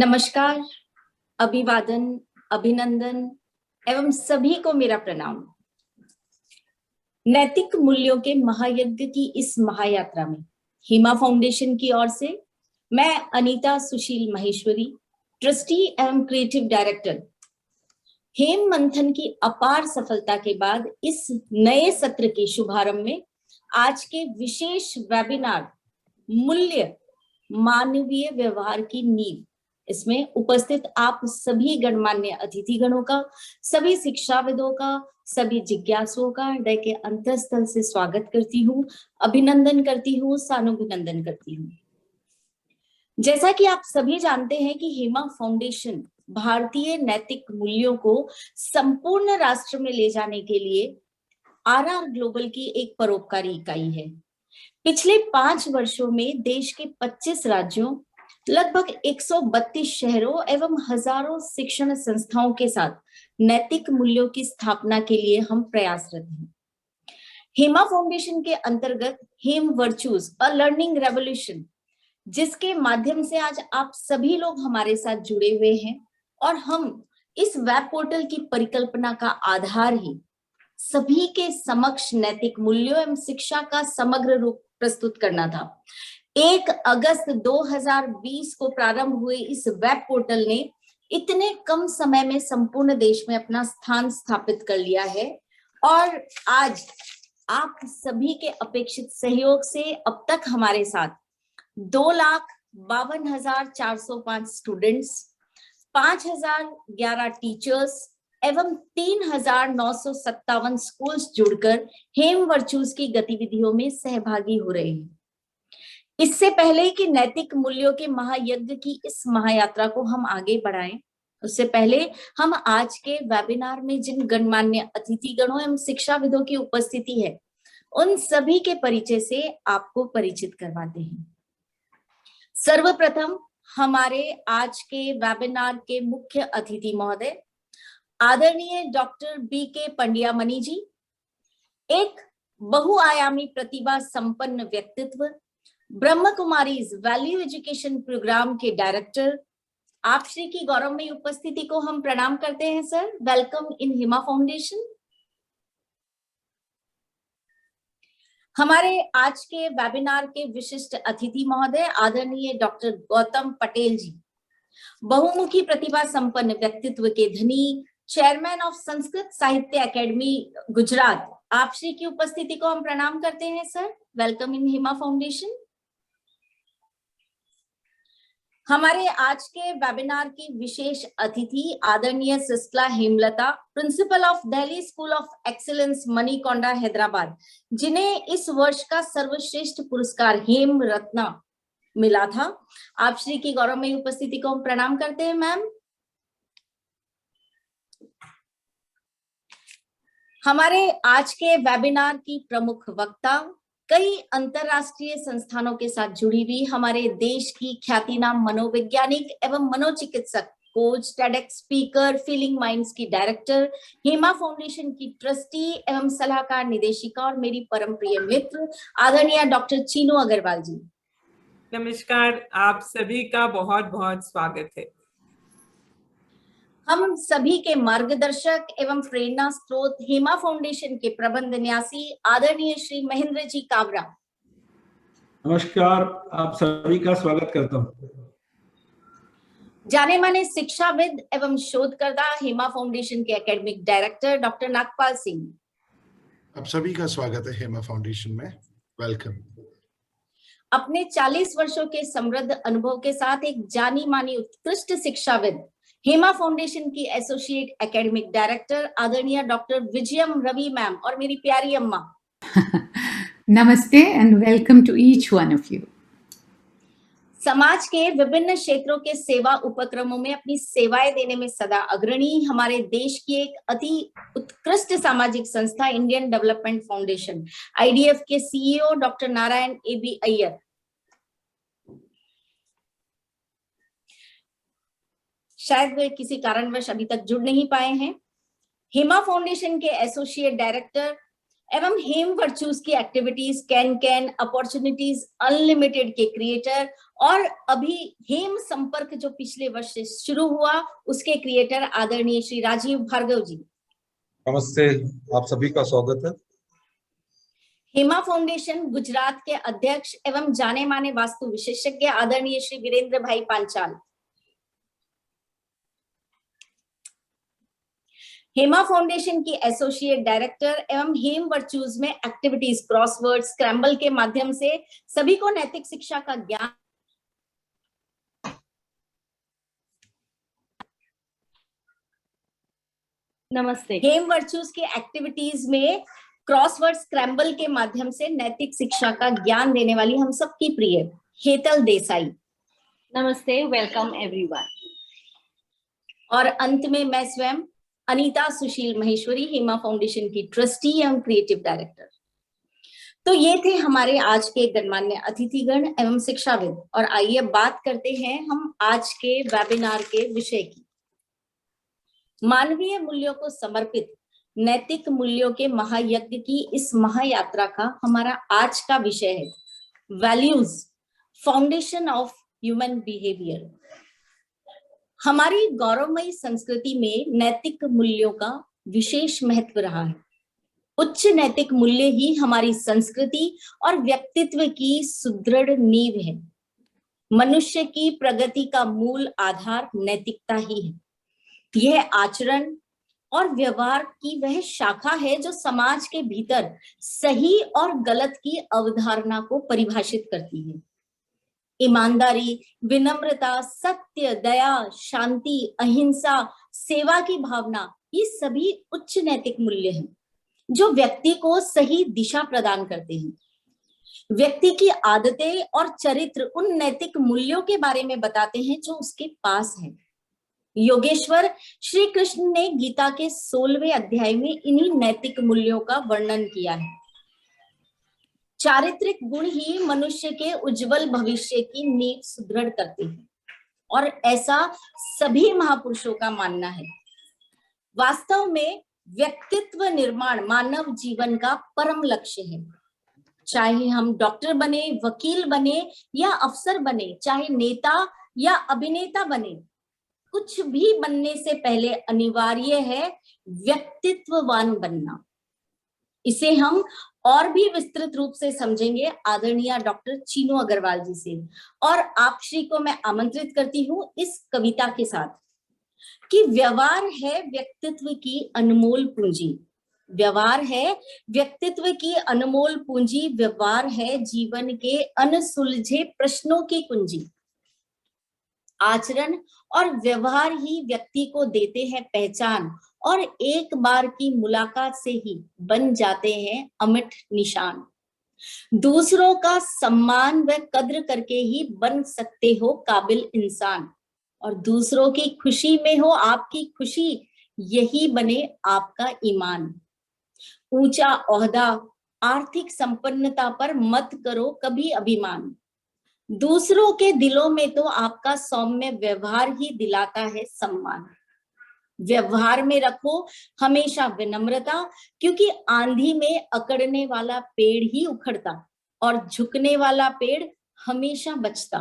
नमस्कार, अभिवादन, अभिनंदन एवं सभी को मेरा प्रणाम। नैतिक मूल्यों के महायज्ञ की इस महायात्रा में हिमा फाउंडेशन की ओर से मैं अनीता सुशील महेश्वरी, ट्रस्टी एवं क्रिएटिव डायरेक्टर, हेम मंथन की अपार सफलता के बाद इस नए सत्र के शुभारंभ में आज के विशेष वेबिनार मूल्य मानवीय व्यवहार की नींव, इसमें उपस्थित आप सभी गणमान्य अतिथिगणों का, सभी शिक्षाविदों का, सभी जिज्ञासुओं का हृदय के अंतःस्थल से स्वागत करती हूँ, अभिनंदन करती हूँ, सानुभिनंदन करती हूँ। जैसा कि आप सभी जानते हैं कि हेमा फाउंडेशन भारतीय नैतिक मूल्यों को संपूर्ण राष्ट्र में ले जाने के लिए आरआर ग्लोबल की एक परोपकारी इकाई है। पिछले 5 वर्षों में देश के 25 राज्यों, लगभग 132 शहरों एवं हजारों शिक्षण संस्थाओं के साथ नैतिक मूल्यों की स्थापना के लिए हम प्रयासरत हैं। हेमा फाउंडेशन के अंतर्गत हेम वर्चूज अ लर्निंग रेवोल्यूशन, जिसके माध्यम से आज आप सभी लोग हमारे साथ जुड़े हुए हैं, और हम इस वेब पोर्टल की परिकल्पना का आधार ही सभी के समक्ष नैतिक मूल्यों एवं शिक्षा का समग्र रूप प्रस्तुत करना था। 1 अगस्त 2020 को प्रारंभ हुए इस वेब पोर्टल ने इतने कम समय में संपूर्ण देश में अपना स्थान स्थापित कर लिया है, और आज आप सभी के अपेक्षित सहयोग से अब तक हमारे साथ 2,52,405 स्टूडेंट्स, 5,011 टीचर्स एवं 3,957 स्कूल्स जुड़कर हेम वर्चूज की गतिविधियों में सहभागी हो रहे हैं। इससे पहले कि नैतिक मूल्यों के महायज्ञ की इस महायात्रा को हम आगे बढ़ाएं, उससे पहले हम आज के वेबिनार में जिन गणमान्य अतिथिगणों एवं शिक्षाविदों की उपस्थिति है, उन सभी के परिचय से आपको परिचित करवाते हैं। सर्वप्रथम हमारे आज के वेबिनार के मुख्य अतिथि महोदय आदरणीय डॉक्टर बीके पंडियामणि जी, एक बहुआयामी प्रतिभा संपन्न व्यक्तित्व, ब्रह्म कुमारीज वैल्यू एजुकेशन प्रोग्राम के डायरेक्टर। आप श्री की गौरवमयी उपस्थिति को हम प्रणाम करते हैं sir. Welcome in Hima foundation. हमारे आज के वेबिनार के विशिष्ट अतिथि महोदय आदरणीय डॉक्टर गौतम पटेल जी, बहुमुखी प्रतिभा संपन्न व्यक्तित्व के धनी, चेयरमैन ऑफ संस्कृत साहित्य अकेडमी गुजरात। आप श्री की उपस्थिति को हम प्रणाम करते हैं sir. Welcome in Hima foundation. हमारे आज के वेबिनार की विशेष अतिथि आदरणीय Sisla Hemalatha, principal of Delhi school of excellence Manikonda Hyderabad, जिन्हें इस वर्ष का सर्वश्रेष्ठ पुरस्कार हेम रत्ना मिला था। आप श्री की गौरवमयी उपस्थिति को हम प्रणाम करते हैं मैम। हमारे आज के वेबिनार की प्रमुख वक्ता, कई अंतरराष्ट्रीय संस्थानों के साथ जुड़ी हुई हमारे देश की ख्यातिनाम मनोवैज्ञानिक एवं मनोचिकित्सक, coach, TEDx speaker, feeling minds की डायरेक्टर, हेमा फाउंडेशन की ट्रस्टी एवं सलाहकार निदेशिका और मेरी परम प्रिय मित्र आदरणीय डॉक्टर चीनू अग्रवाल जी। नमस्कार, आप सभी का बहुत बहुत स्वागत है। हम सभी के मार्गदर्शक एवं प्रेरणा स्रोत हेमा फाउंडेशन के प्रबंध न्यासी आदरणीय श्री महेंद्र जी काबरा। नमस्कार, आप सभी का स्वागत करता हूँ। जाने माने शिक्षाविद एवं शोधकर्ता, हेमा फाउंडेशन के academic director doctor Nagpal Singh. आप सभी का स्वागत है हेमा फाउंडेशन में। वेलकम। अपने 40 वर्षों के समृद्ध अनुभव के साथ एक जानी मानी उत्कृष्ट शिक्षाविद, हेमा फाउंडेशन की एसोसिएट एकेडमिक डायरेक्टर आदरणीय डॉक्टर विजयम रवि मैम और मेरी प्यारी अम्मा। नमस्ते and welcome to each one of you. समाज के विभिन्न क्षेत्रों के सेवा उपक्रमों में अपनी सेवाएं देने में सदा अग्रणी हमारे देश की एक अति उत्कृष्ट सामाजिक संस्था इंडियन डेवलपमेंट फाउंडेशन आईडीएफ के CEO doctor Narayan A B Iyer. शायद वे किसी कारणवश अभी तक जुड़ नहीं पाए हैं। हेमा फाउंडेशन के एसोसिएट डायरेक्टर एवं हेम वर्चूज की एक्टिविटीज कैन अपॉर्चुनिटीज अनलिमिटेड के क्रिएटर और अभी हेम संपर्क जो पिछले वर्ष से शुरू हुआ उसके क्रिएटर आदरणीय श्री राजीव भार्गव जी। नमस्ते, आप सभी का स्वागत है। हेमा फाउंडेशन गुजरात के अध्यक्ष एवं जाने माने वास्तु विशेषज्ञ आदरणीय श्री वीरेंद्र भाई पांचाल। हेमा फाउंडेशन की एसोसिएट डायरेक्टर एवं हेम वर्चूज में एक्टिविटीज क्रॉसवर्ड स्क्रैम्बल के माध्यम से सभी को नैतिक शिक्षा का ज्ञान नमस्ते। हेम वर्चूज की एक्टिविटीज में क्रॉसवर्ड स्क्रैम्बल के माध्यम से नैतिक शिक्षा का ज्ञान देने वाली हम सबकी प्रिय हेतल देसाई। नमस्ते, वेलकम एवरीवन। और अंत में मैं स्वयं अनीता सुशील महेश्वरी, हेमा फाउंडेशन की ट्रस्टी एवं क्रिएटिव डायरेक्टर। तो ये थे हमारे आज के गणमान्य अतिथिगण एवं शिक्षाविद। और आइए बात करते हैं हम आज के वेबिनार के विषय की। मानवीय मूल्यों को समर्पित नैतिक मूल्यों के महायज्ञ की इस महायात्रा का हमारा आज का विषय है values, foundation of human behaviour. हमारी गौरवमयी संस्कृति में नैतिक मूल्यों का विशेष महत्व रहा है। उच्च नैतिक मूल्य ही हमारी संस्कृति और व्यक्तित्व की सुदृढ़ नींव है। मनुष्य की प्रगति का मूल आधार नैतिकता ही है। यह आचरण और व्यवहार की वह शाखा है जो समाज के भीतर सही और गलत की अवधारणा को परिभाषित करती है। ईमानदारी, विनम्रता, सत्य, दया, शांति, अहिंसा, सेवा की भावना, ये सभी उच्च नैतिक मूल्य हैं जो व्यक्ति को सही दिशा प्रदान करते हैं। व्यक्ति की आदतें और चरित्र उन नैतिक मूल्यों के बारे में बताते हैं जो उसके पास है। योगेश्वर श्री कृष्ण ने गीता के 16वें अध्याय में इन्हीं नैतिक मूल्यों का वर्णन किया है। चारित्रिक गुण ही मनुष्य के उज्जवल भविष्य की नींव सुदृढ़ करते हैं और ऐसा सभी महापुरुषों का मानना है। वास्तव में व्यक्तित्व निर्माण मानव जीवन का परम लक्ष्य है। चाहे हम डॉक्टर बने, वकील बने या अफसर बने, चाहे नेता या अभिनेता बने, कुछ भी बनने से पहले अनिवार्य है व्यक्तित्ववान बनना। इसे हम और भी विस्तृत रूप से समझेंगे आदरणीय डॉक्टर चीनू अग्रवाल जी से। और आप श्री को मैं आमंत्रित करती हूं इस कविता के साथ कि व्यवहार है व्यक्तित्व की अनमोल पूंजी। व्यवहार है व्यक्तित्व की अनमोल पूंजी, व्यवहार है जीवन के अनसुलझे प्रश्नों की कुंजी। आचरण और व्यवहार ही व्यक्ति को देते हैं पहचान और एक बार की मुलाकात से ही बन जाते हैं अमिट निशान। दूसरों का सम्मान व कद्र करके ही बन सकते हो काबिल इंसान और दूसरों की खुशी में हो आपकी खुशी, यही बने आपका ईमान। ऊंचा ओहदा, आर्थिक संपन्नता पर मत करो कभी अभिमान। दूसरों के दिलों में तो आपका सौम्य व्यवहार ही दिलाता है सम्मान। व्यवहार में रखो हमेशा विनम्रता, क्योंकि आंधी में अकड़ने वाला पेड़ ही उखड़ता और झुकने वाला पेड़ हमेशा बचता।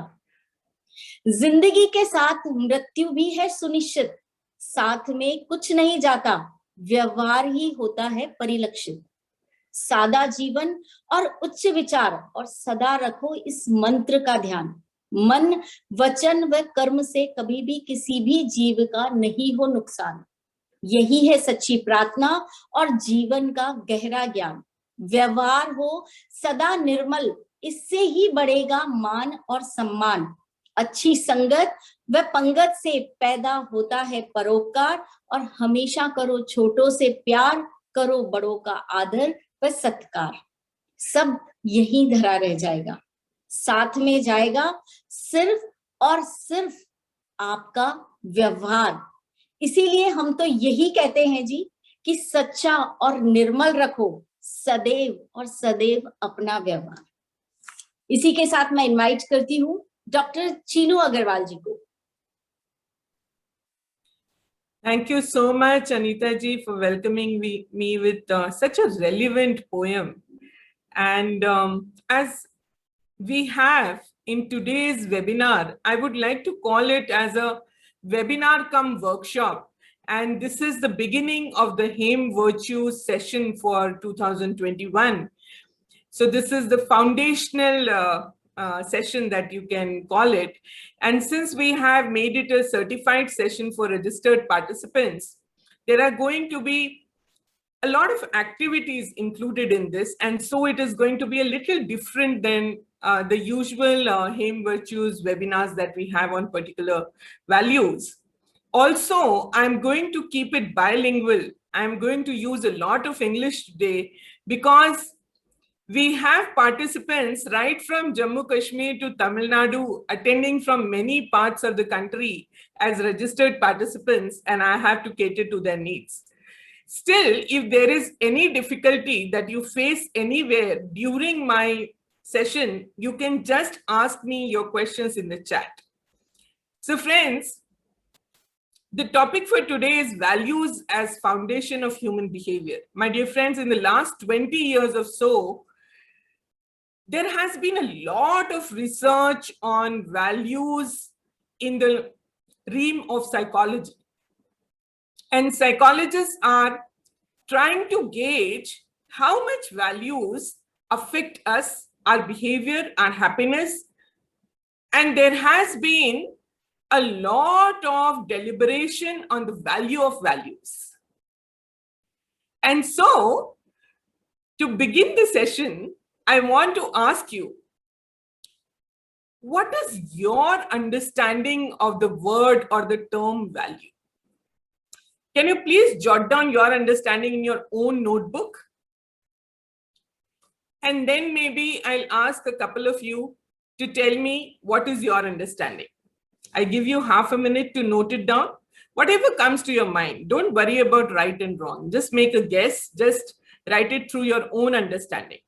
जिंदगी के साथ मृत्यु भी है सुनिश्चित, साथ में कुछ नहीं जाता, व्यवहार ही होता है परिलक्षित। सादा जीवन और उच्च विचार और सदा रखो इस मंत्र का ध्यान। मन, वचन व कर्म से कभी भी किसी भी जीव का नहीं हो नुकसान। यही है सच्ची प्रार्थना और जीवन का गहरा ज्ञान। व्यवहार हो सदा निर्मल, इससे ही बढ़ेगा मान और सम्मान। अच्छी संगत व पंगत से पैदा होता है परोपकार और हमेशा करो छोटों से प्यार, करो बड़ों का आदर व सत्कार। सब यही धरा रह जाएगा, साथ में जाएगा सिर्फ और सिर्फ आपका व्यवहार। इसीलिए हम तो यही कहते हैं जी कि सच्चा और निर्मल रखो सदैव और सदैव अपना व्यवहार। इसी के साथ मैं इनवाइट करती हूँ डॉक्टर चीनू अग्रवाल जी को। Thank you so much, Anita ji, for welcoming me with such a relevant poem. And as we have in today's webinar, I would like to call it as a webinar cum workshop. And this is the beginning of the Hame Virtues session for 2021. So this is the foundational session that you can call it. And since we have made it a certified session for registered participants, there are going to be a lot of activities included in this. And so it is going to be a little different than the usual Hame Virtues webinars that we have on particular values. Also, I'm going to keep it bilingual. I'm going to use a lot of English today because we have participants right from Jammu Kashmir to Tamil Nadu attending from many parts of the country as registered participants, and I have to cater to their needs. Still, if there is any difficulty that you face anywhere during my session, you can just ask me your questions in the chat. So friends, the topic for today is values as foundation of human behavior. My dear friends, in the last 20 years or so, there has been a lot of research on values in the realm of psychology. And psychologists are trying to gauge how much values affect us, our behavior, our happiness. And there has been a lot of deliberation on the value of values. And so, to begin the session, I want to ask you, what is your understanding of the word or the term value? Can you please jot down your understanding in your own notebook? And then maybe I'll ask a couple of you to tell me what is your understanding. I give you half a minute to note it down. Whatever comes to your mind, don't worry about right and wrong. Just make a guess, just write it through your own understanding.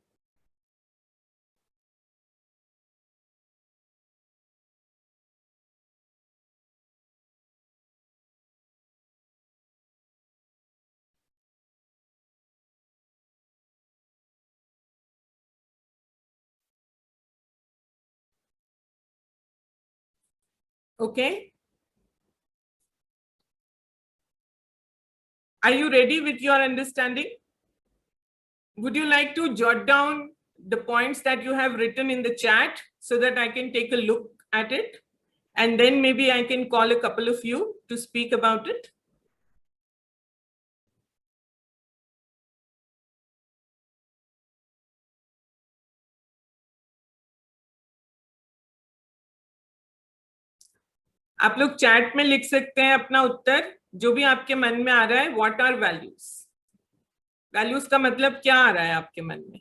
Okay. Are you ready with your understanding? Would you like to jot down the points that you have written in the chat so that I can take a look at it? And then maybe I can call a couple of you to speak about it. आप लोग chat में लिख सकते हैं अपना उत्तर, जो भी आपके मन में आ रहा है. What are values? वैल्यूज का मतलब क्या आ रहा है आपके मन में?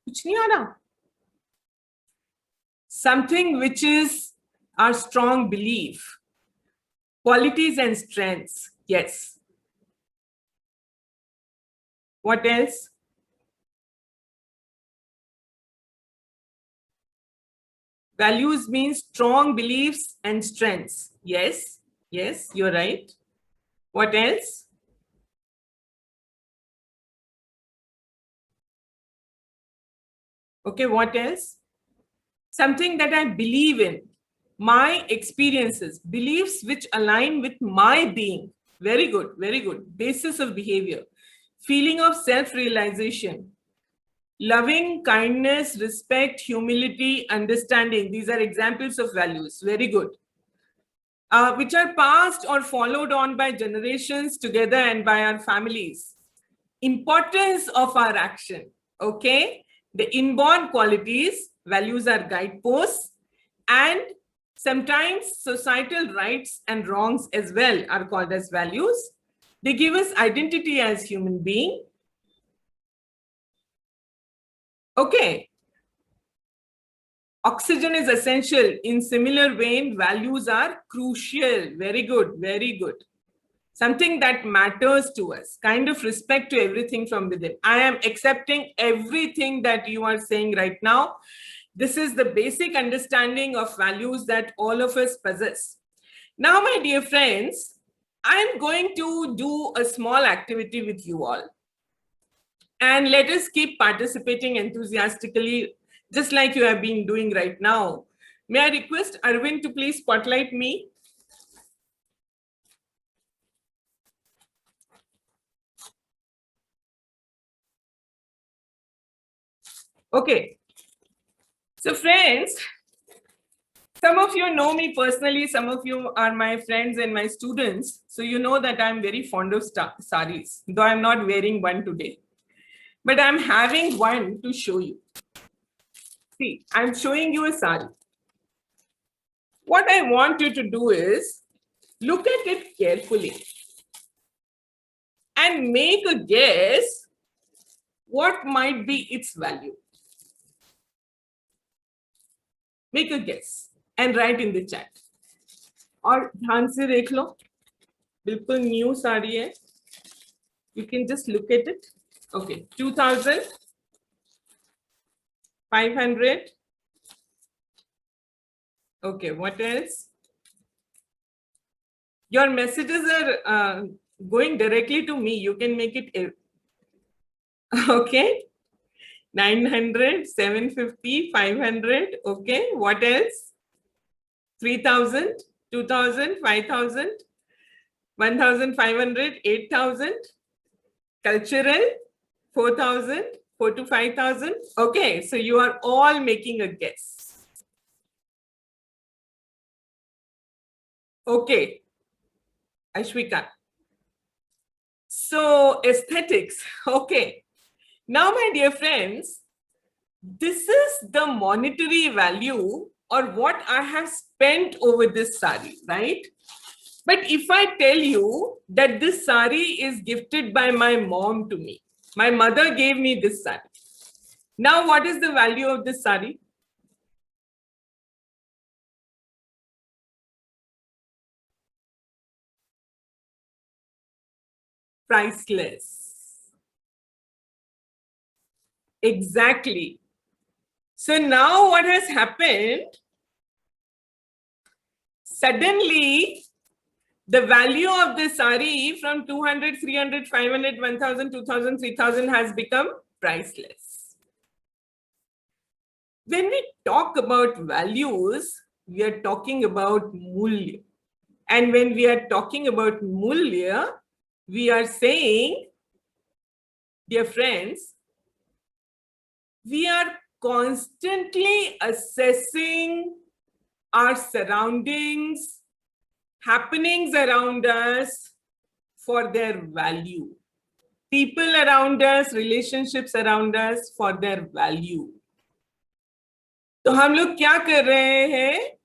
कुछ नहीं आ रहा? Something which is our strong belief, qualities and strengths. Yes. What else? Values means strong beliefs and strengths. Yes, yes, you're right. What else? Okay, what else? Something that I believe in, my experiences, beliefs which align with my being. Very good, very good. Basis of behavior. Feeling of self-realization. Loving, kindness, respect, humility, understanding. These are examples of values. Very good. Which are passed or followed on by generations together and by our families. Importance of our action. Okay. The inborn qualities, values are guideposts, and sometimes societal rights and wrongs as well are called as values. They give us identity as human being. Okay. Oxygen is essential. In similar vein, values are crucial. Very good, very good. something that matters to us, kind of respect to everything from within. I am accepting everything that you are saying right now. This is the basic understanding of values that all of us possess. Now, my dear friends, I'm going to do a small activity with you all. And let us keep participating enthusiastically, just like you have been doing right now. May I request Arvind to please spotlight me? Okay. So friends, some of you know me personally, some of you are my friends and my students. So you know that I'm very fond of saris, though I'm not wearing one today. But I'm having one to show you. See, I'm showing you a sari. What I want you to do is look at it carefully and make a guess what might be its value. Make a guess and write in the chat. और ध्यान से देख लो, बिल्कुल new sari है. You can just look at it. Okay, 2,500. Okay, what else? Your messages are going directly to me. You can make it. Okay, 900, 750, 500. Okay, what else? 3,000, 2,000, 5,000, 1,500, 8,000. Cultural, 4,000, 4,000 to 5,000. Okay, so you are all making a guess. Okay, Ashwika. So aesthetics. Okay. Now, my dear friends, this is the monetary value or what I have spent over this sari, right? But if I tell you that this sari is gifted by my mom to me, my mother gave me this sari. Now, what is the value of this sari? Priceless. Exactly. So now what has happened? Suddenly, the value of the sari from 200, 300, 500, 1,000, 2,000, 3,000 has become priceless. When we talk about values, we are talking about mulya. And when we are talking about mulya, we are saying, dear friends, we are constantly assessing our surroundings, happenings around us for their value. People around us, relationships around us for their value. तो हम लोग क्या कर रहे हैं?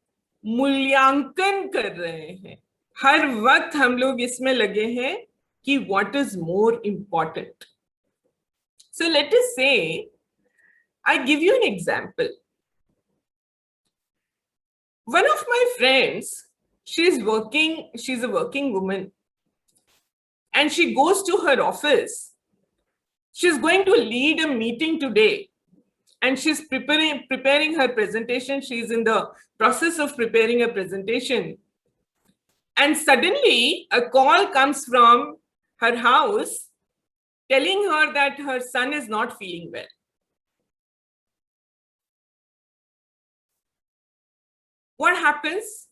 मूल्यांकन कर रहे हैं. हर वक्त हम लोग इसमें लगे हैं कि what is more important. So let us say, I give you an example. One of my friends, she's a working woman, and she goes to her office. She's going to lead a meeting today, and she's preparing her presentation. She's in the process of preparing a presentation. And suddenly a call comes from her house telling her that her son is not feeling well. What happens?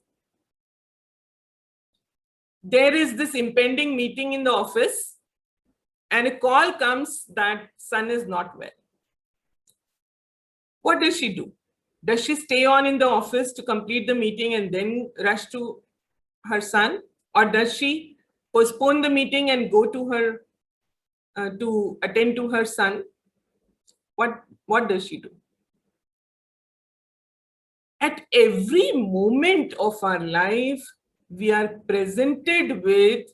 There is this impending meeting in the office, and a call comes that son is not well. What does she do? Does she stay on in the office to complete the meeting and then rush to her son? Or does she postpone the meeting and go to her to attend to her son? What does she do? At every moment of our life, we are presented with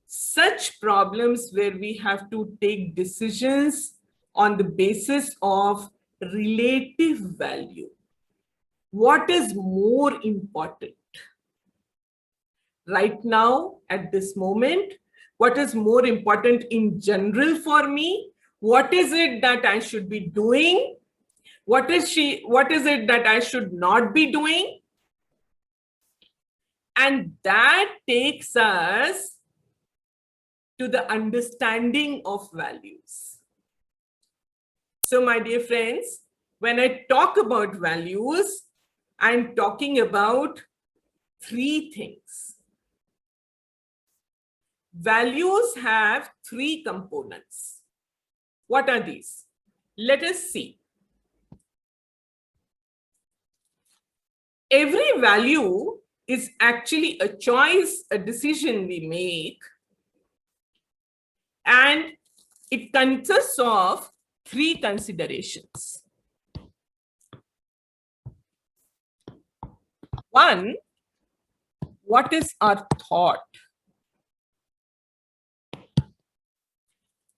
such problems where we have to take decisions on the basis of relative value. What is more important? right now at this moment? What is more important in general for me? What is it that I should be doing? What is it that I should not be doing? And that takes us to the understanding of values. So, my dear friends, when I talk about values, I'm talking about three things. Values have three components. What are these? Let us see. Every value is actually a choice, a decision we make, and it consists of three considerations. One, what is our thought?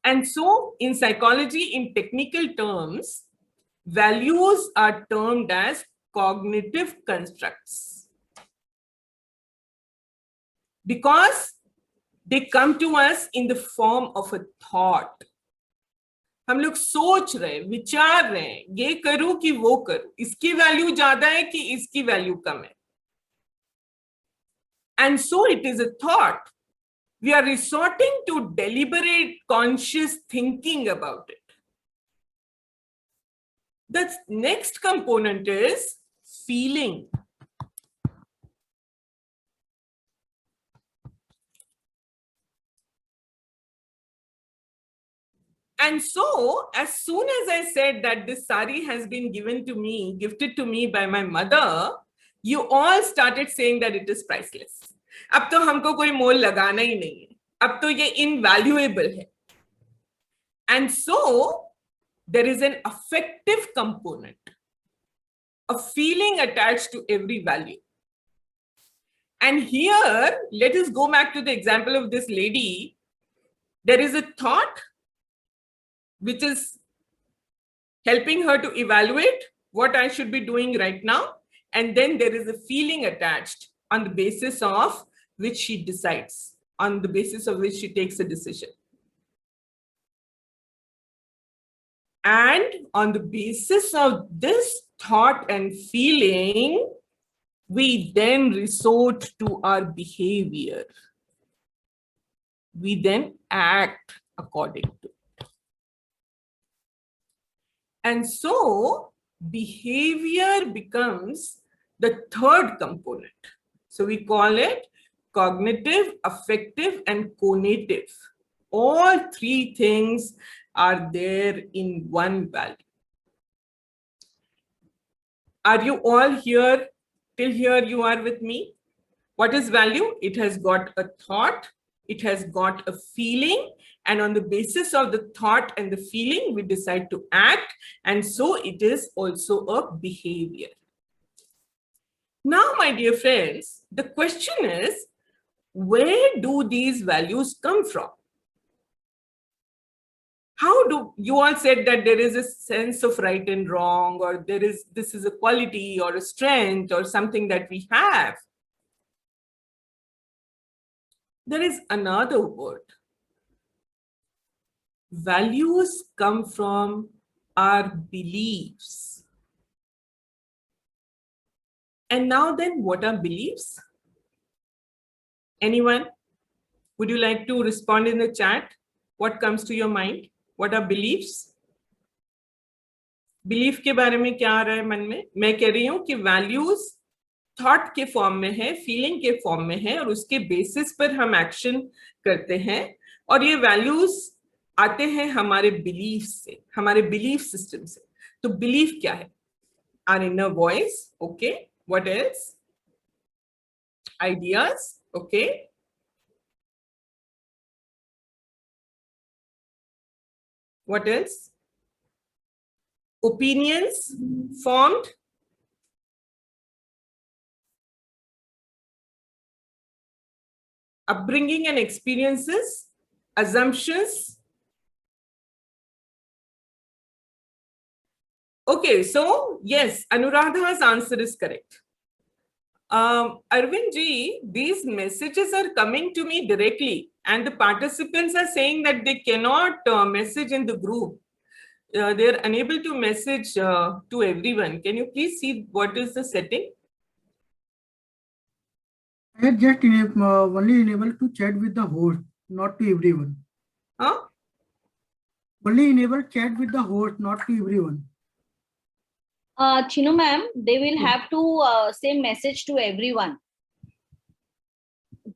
And so, in psychology, in technical terms, values are termed as cognitive constructs because they come to us in the form of a thought. हम लोग सोच रहे हैं, विचार रहे हैं, ये करूं कि वो करूं, इसकी वैल्यू ज्यादा है कि इसकी वैल्यू कम है. And so it is a thought. We are resorting to deliberate, conscious thinking about it. The next component is feeling. And so, as soon as I said that this sari has been given to me, gifted to me by my mother, you all started saying that it is priceless. अब तो हमको कोई मोल लगाना ही नहीं है. अब तो ये invaluable है. And so, there is an affective component, a feeling attached to every value. And here, let us go back to the example of this lady. There is a thought which is helping her to evaluate what I should be doing right now. And then there is a feeling attached on the basis of which she decides, on the basis of which she takes a decision. And on the basis of this thought and feeling, we then resort to our behavior. We then act according to it. And so behavior becomes the third component. So we call it cognitive, affective, and conative. All three things are there in one value. Are you all here? Till here you are with me? What is value? It has got a thought, it has got a feeling, and on the basis of the thought and the feeling, we decide to act, and so it is also a behavior. Now, my dear friends, the question is, where do these values come from? How do you all said that there is a sense of right and wrong, or this is a quality or a strength or something that we have? There is another word. Values come from our beliefs. And now then, what are beliefs? Anyone? Would you like to respond in the chat? What comes to your mind? What are beliefs? Belief के बारे में क्या आ रहा है मन में? मैं कह रही हूँ कि values thought के फॉर्म में है, feeling के फॉर्म में है, और उसके बेसिस पर हम एक्शन करते हैं, और ये values आते हैं हमारे beliefs से, हमारे belief system से. तो belief क्या है? Our inner voice, okay. What else? Ideas, okay. What else? Opinions formed. Upbringing and experiences, assumptions. Okay, so yes, Anuradha's answer is correct. Arvind ji, these messages are coming to me directly, and the participants are saying that they cannot message in the group. They're unable to message to everyone. Can you please see what is the setting? I had just only enabled to chat with the host, not to everyone. Huh? Only enable chat with the host, not to everyone. Chinu ma'am, they will have to say message to everyone.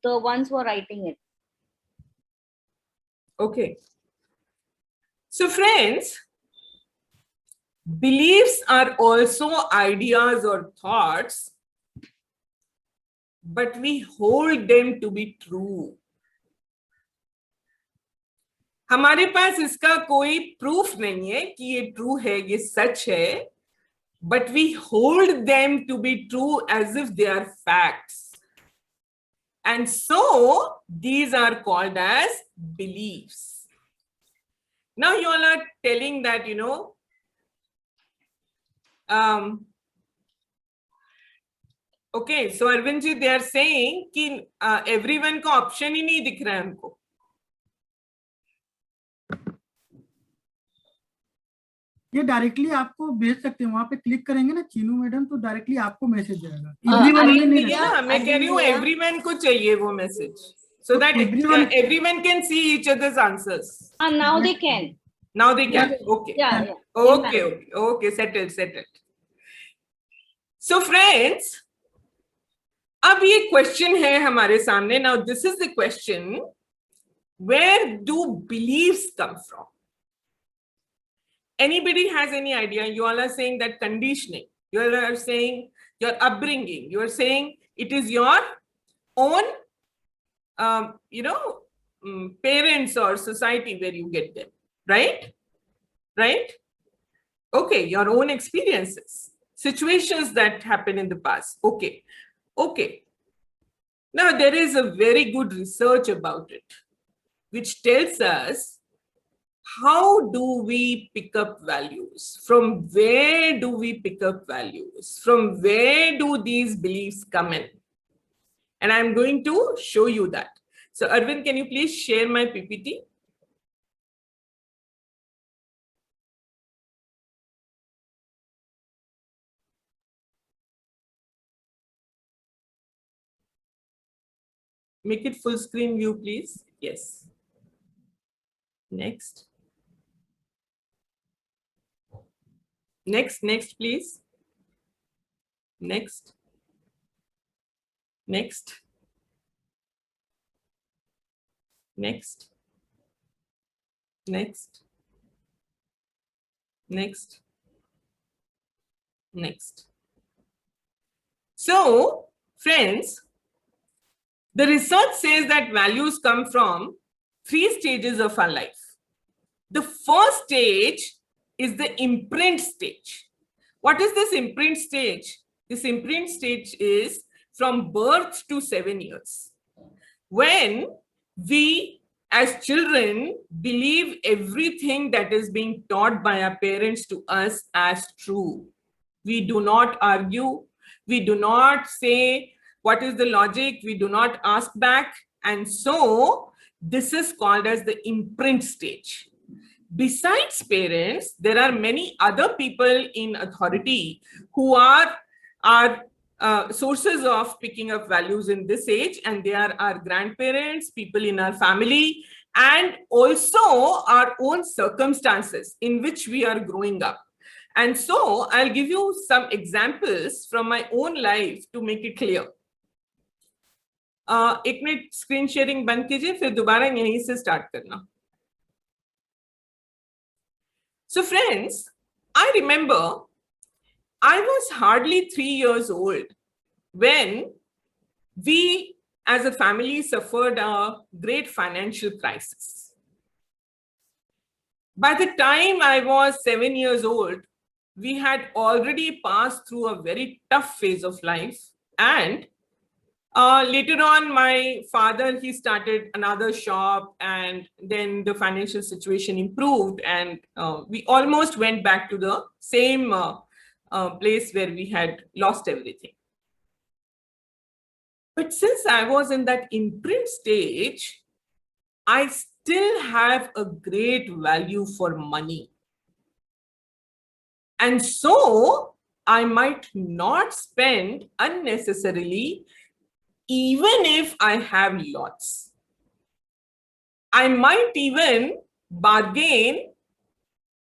The ones who are writing it. Okay. So friends, beliefs are also ideas or thoughts, but we hold them to be true. हमारे पास इसका कोई proof नहीं है कि ये true है, ये सच है, but we hold them to be true as if they are facts. And so these are called as beliefs. Now you all are telling that, you know, okay, so Arvind ji, they are saying कि everyone को option ही नहीं दिख रहा है हमको. ये directly आपको भेज सकते हैं, वहां पे क्लिक करेंगे ना चीनू मैडम तो डायरेक्टली आपको मैसेज जाएगा. अरविंद नहीं भैया, रहता. मैं कह रही हूँ everyone को चाहिए वो message, so that everyone can see each other's answers. Now they can. Now they can. Okay. Yeah. Okay. Settled. So friends, अब ये question है हमारे सामने. Now this is the question: where do beliefs come from? Anybody has any idea? You all are saying that conditioning. You all are saying your upbringing. You are saying it is your own, parents or society where you get them, right? Right? Okay, your own experiences, situations that happen in the past. Okay. Now there is a very good research about it, which tells us how do we pick up values? From where do we pick up values? From where do these beliefs come in? And I'm going to show you that. So Arvind, can you please share my PPT? Make it full screen view, please. Yes. Next, please. Next. So, friends, the research says that values come from 3 stages of our life. The first stage is the imprint stage. What is this imprint stage? This imprint stage is from birth to 7 years. When we as children believe everything that is being taught by our parents to us as true. We do not argue. We do not say, what is the logic? We do not ask back. And so this is called as the imprint stage. Besides parents, there are many other people in authority who are sources of picking up values in this age, and they are our grandparents, people in our family, and also our own circumstances in which we are growing up. And so I'll give you some examples from my own life to make it clear. एक minute screen sharing बंद कीजिए, फिर दोबारा यहीं से start करना. So friends, I remember I was hardly 3 years old when we as a family suffered a great financial crisis. By the time I was 7 years old, we had already passed through a very tough phase of life, and later on, my father, he started another shop, and then the financial situation improved, and we almost went back to the same place where we had lost everything. But since I was in that imprint stage, I still have a great value for money. And so I might not spend unnecessarily, even if I have lots. I might even bargain.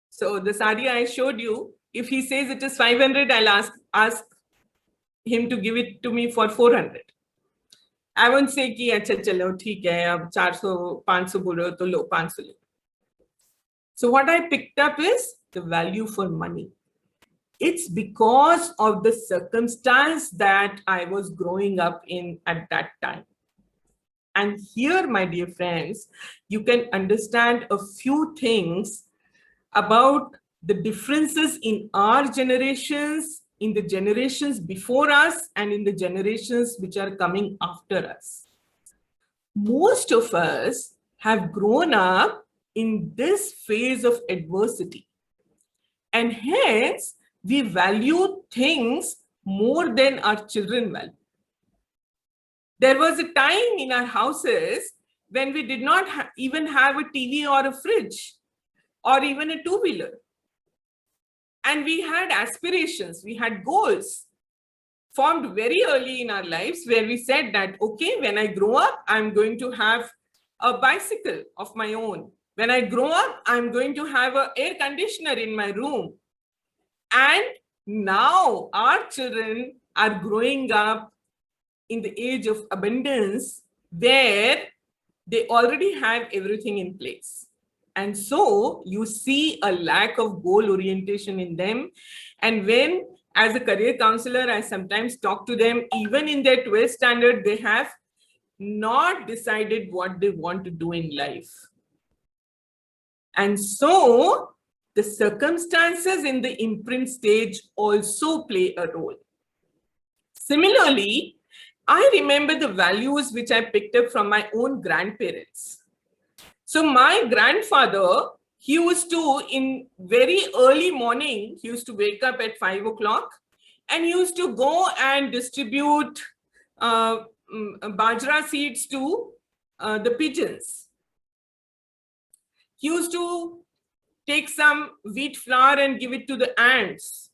So the sari I showed you, if he says it is 500, I'll ask him to give it to me for 400. I won't say कि अच्छा चलो ठीक है अब 400 500 बोल रहे हो तो लो 500 ले. So what I picked up is the value for money. It's because of the circumstance that I was growing up in at that time. And here, my dear friends, you can understand a few things about the differences in our generations, in the generations before us, and in the generations which are coming after us. Most of us have grown up in this phase of adversity. And hence, we value things more than our children value. There was a time in our houses when we did not even have a TV or a fridge or even a two-wheeler. And we had aspirations, we had goals formed very early in our lives where we said that, okay, when I grow up, I'm going to have a bicycle of my own. When I grow up, I'm going to have an air conditioner in my room. And now our children are growing up in the age of abundance where they already have everything in place. And so you see a lack of goal orientation in them. And when, as a career counselor, I sometimes talk to them, even in their 12th standard, they have not decided what they want to do in life. And so the circumstances in the imprint stage also play a role. Similarly, I remember the values which I picked up from my own grandparents. So my grandfather, he used to, in very early morning, he used to wake up at 5 o'clock and he used to go and distribute bajra seeds to the pigeons. He used to take some wheat flour and give it to the ants.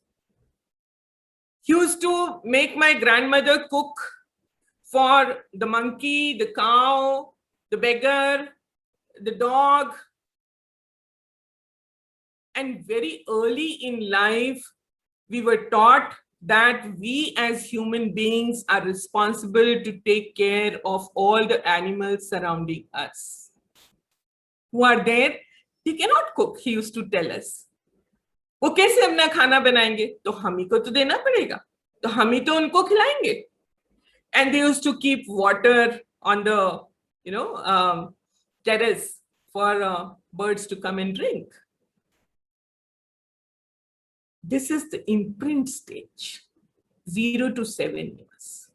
He used to make my grandmother cook for the monkey, the cow, the beggar, the dog. And very early in life, we were taught that we as human beings are responsible to take care of all the animals surrounding us. Who are there? They cannot cook, he used to tell us. वो कैसे अपना खाना बनाएंगे? तो हम ही को तो देना पड़ेगा. तो हम ही तो उनको खिलाएंगे. And they used to keep water on the, terrace for birds to come and drink. This is the imprint stage, 0 to 7 years.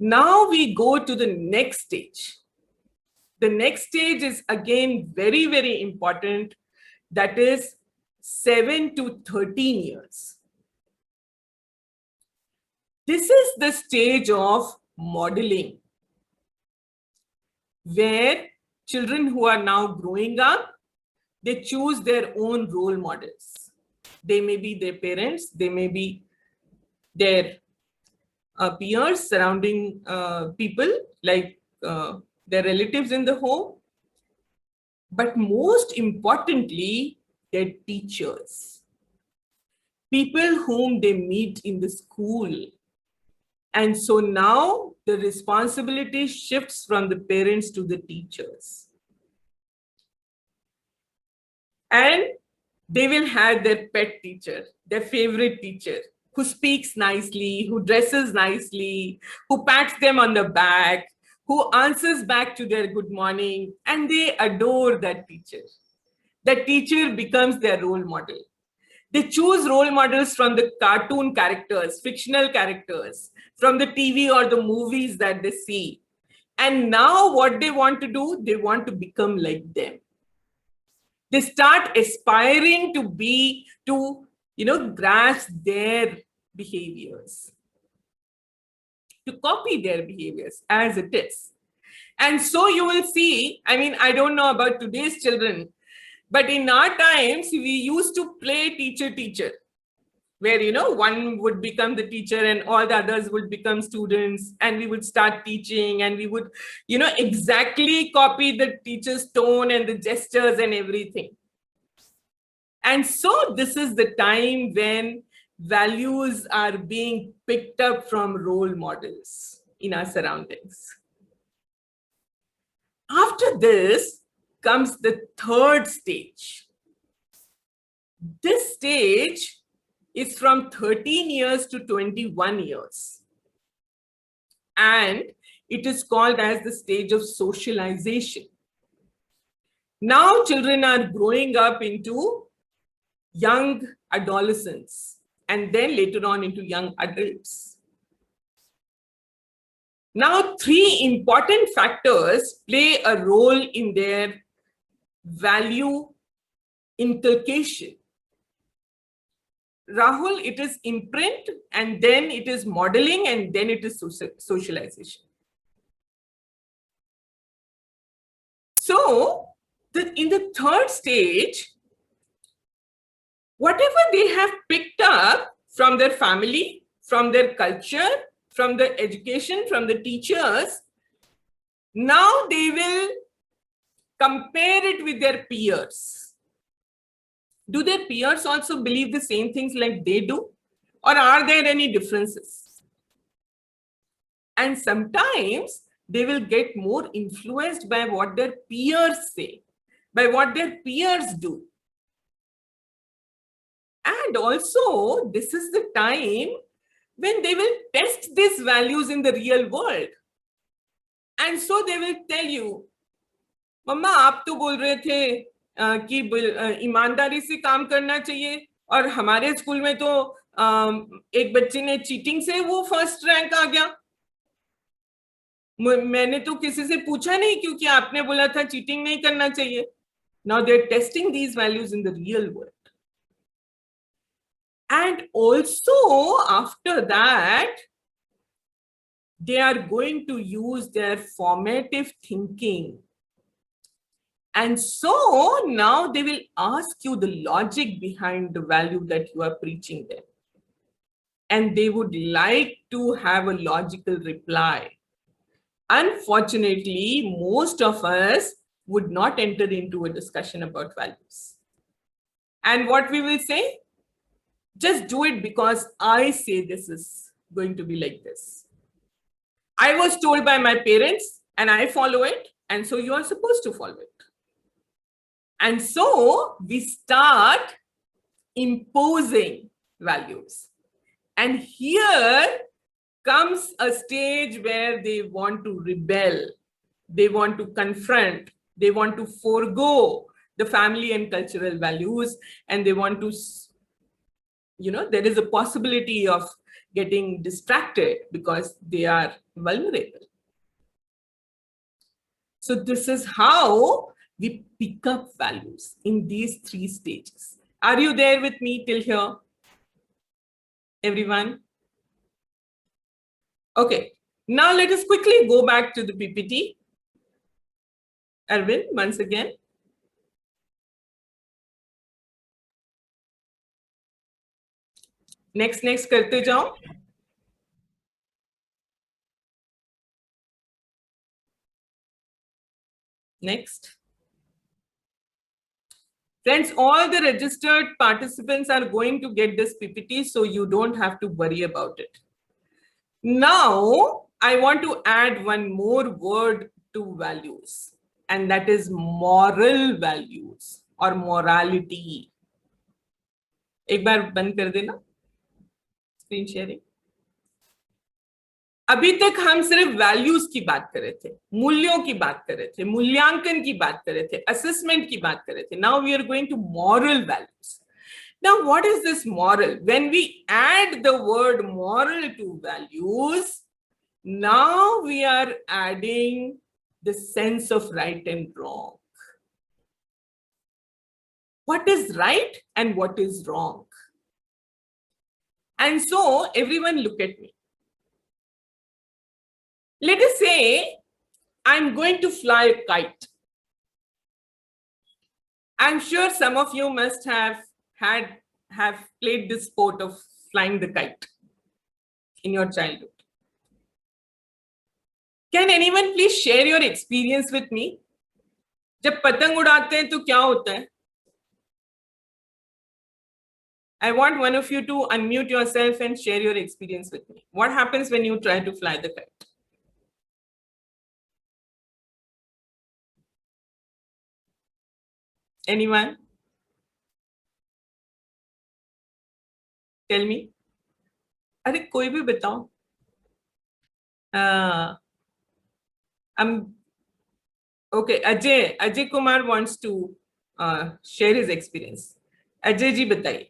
Now we go to the next stage. The next stage is again very, very important. That is 7 to 13 years. This is the stage of modeling, where children who are now growing up, they choose their own role models. They may be their parents, they may be their peers, surrounding people, like their relatives in the home. But most importantly, their teachers, people whom they meet in the school. And so now the responsibility shifts from the parents to the teachers. And they will have their pet teacher, their favorite teacher, who speaks nicely, who dresses nicely, who pats them on the back, who answers back to their good morning, and they adore that teacher. That teacher becomes their role model. They choose role models from the cartoon characters, fictional characters, from the TV or the movies that they see. And now what they want to do, they want to become like them. They start aspiring to be, to grasp their behaviors. to copy their behaviors as it is. And so you will see, I mean, I don't know about today's children, but in our times, we used to play teacher, where, you know, one would become the teacher and all the others would become students, and we would start teaching, and we would, you know, exactly copy the teacher's tone and the gestures and everything. And so this is the time when values are being picked up from role models in our surroundings. After this comes the third stage. This stage is from 13 years to 21 years. And it is called as the stage of socialization. Now children are growing up into young adolescents and then later on into young adults. Now, three important factors play a role in their value inculcation. Rahul, it is imprint, and then it is modeling, and then it is socialization. So, in the third stage, whatever they have picked up from their family, from their culture, from the education, from the teachers, now they will compare it with their peers. Do their peers also believe the same things like they do? Or are there any differences? And sometimes they will get more influenced by what their peers say, by what their peers do. And also, this is the time when they will test these values in the real world. And so they will tell you, मम्मा आप तो बोल रहे थे कि ईमानदारी से काम करना चाहिए, और हमारे स्कूल में तो एक बच्चे ने चीटिंग से वो फर्स्ट रैंक आ गया. मैंने तो किसी से पूछा नहीं क्योंकि आपने बोला था चीटिंग नहीं करना चाहिए. Now they're testing these values in the real world. And also after that, they are going to use their formative thinking. And so now they will ask you the logic behind the value that you are preaching them. And they would like to have a logical reply. Unfortunately, most of us would not enter into a discussion about values. And what we will say? Just do it because I say this is going to be like this. I was told by my parents and I follow it, and so you are supposed to follow it. And so we start imposing values. And here comes a stage where they want to rebel, they want to confront, they want to forego the family and cultural values, and they want to, you know, there is a possibility of getting distracted because they are vulnerable. So this is how we pick up values in these three stages. Are you there with me till here? Everyone? Okay, now let us quickly go back to the PPT. Arvind, once again. Next करते जाओ. Next. Friends, all the registered participants are going to get this PPT, so you don't have to worry about it. Now, I want to add one more word to values, and that is moral values or morality. एक बार बंद कर देना screen sharing. अभी तक हम सिर्फ values की बात कर रहे थे, मूल्यों की बात कर रहे थे, मूल्यांकन की बात कर रहे थे, असेसमेंट की बात कर रहे थे. Now we are going to moral values. Now, what is this moral? When we add the word moral to values, now we are adding the sense of right and wrong. What is right and what is wrong? And so, everyone look at me. Let us say I'm going to fly a kite. I'm sure some of you must have played this sport of flying the kite in your childhood. Can anyone please share your experience with me? जब पतंग उड़ाते हैं तो क्या होता है? I want one of you to unmute yourself and share your experience with me. What happens when you try to fly the kite? Anyone? Tell me. अरे कोई भी बताओ. Okay, Ajay Kumar wants to share his experience. Ajay जी बताइए.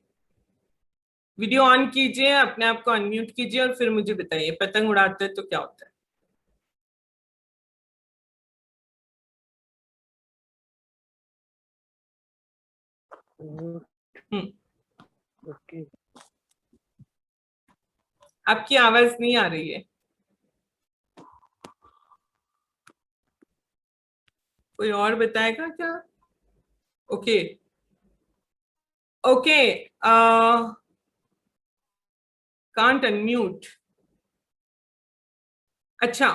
Video on कीजिए, अपने आप को unmute कीजिए और फिर मुझे बताइए पतंग उड़ाते हैं तो क्या होता है. ओके, आपकी आवाज नहीं आ रही है. कोई और बताएगा क्या? Okay okay, can't unmute. अच्छा,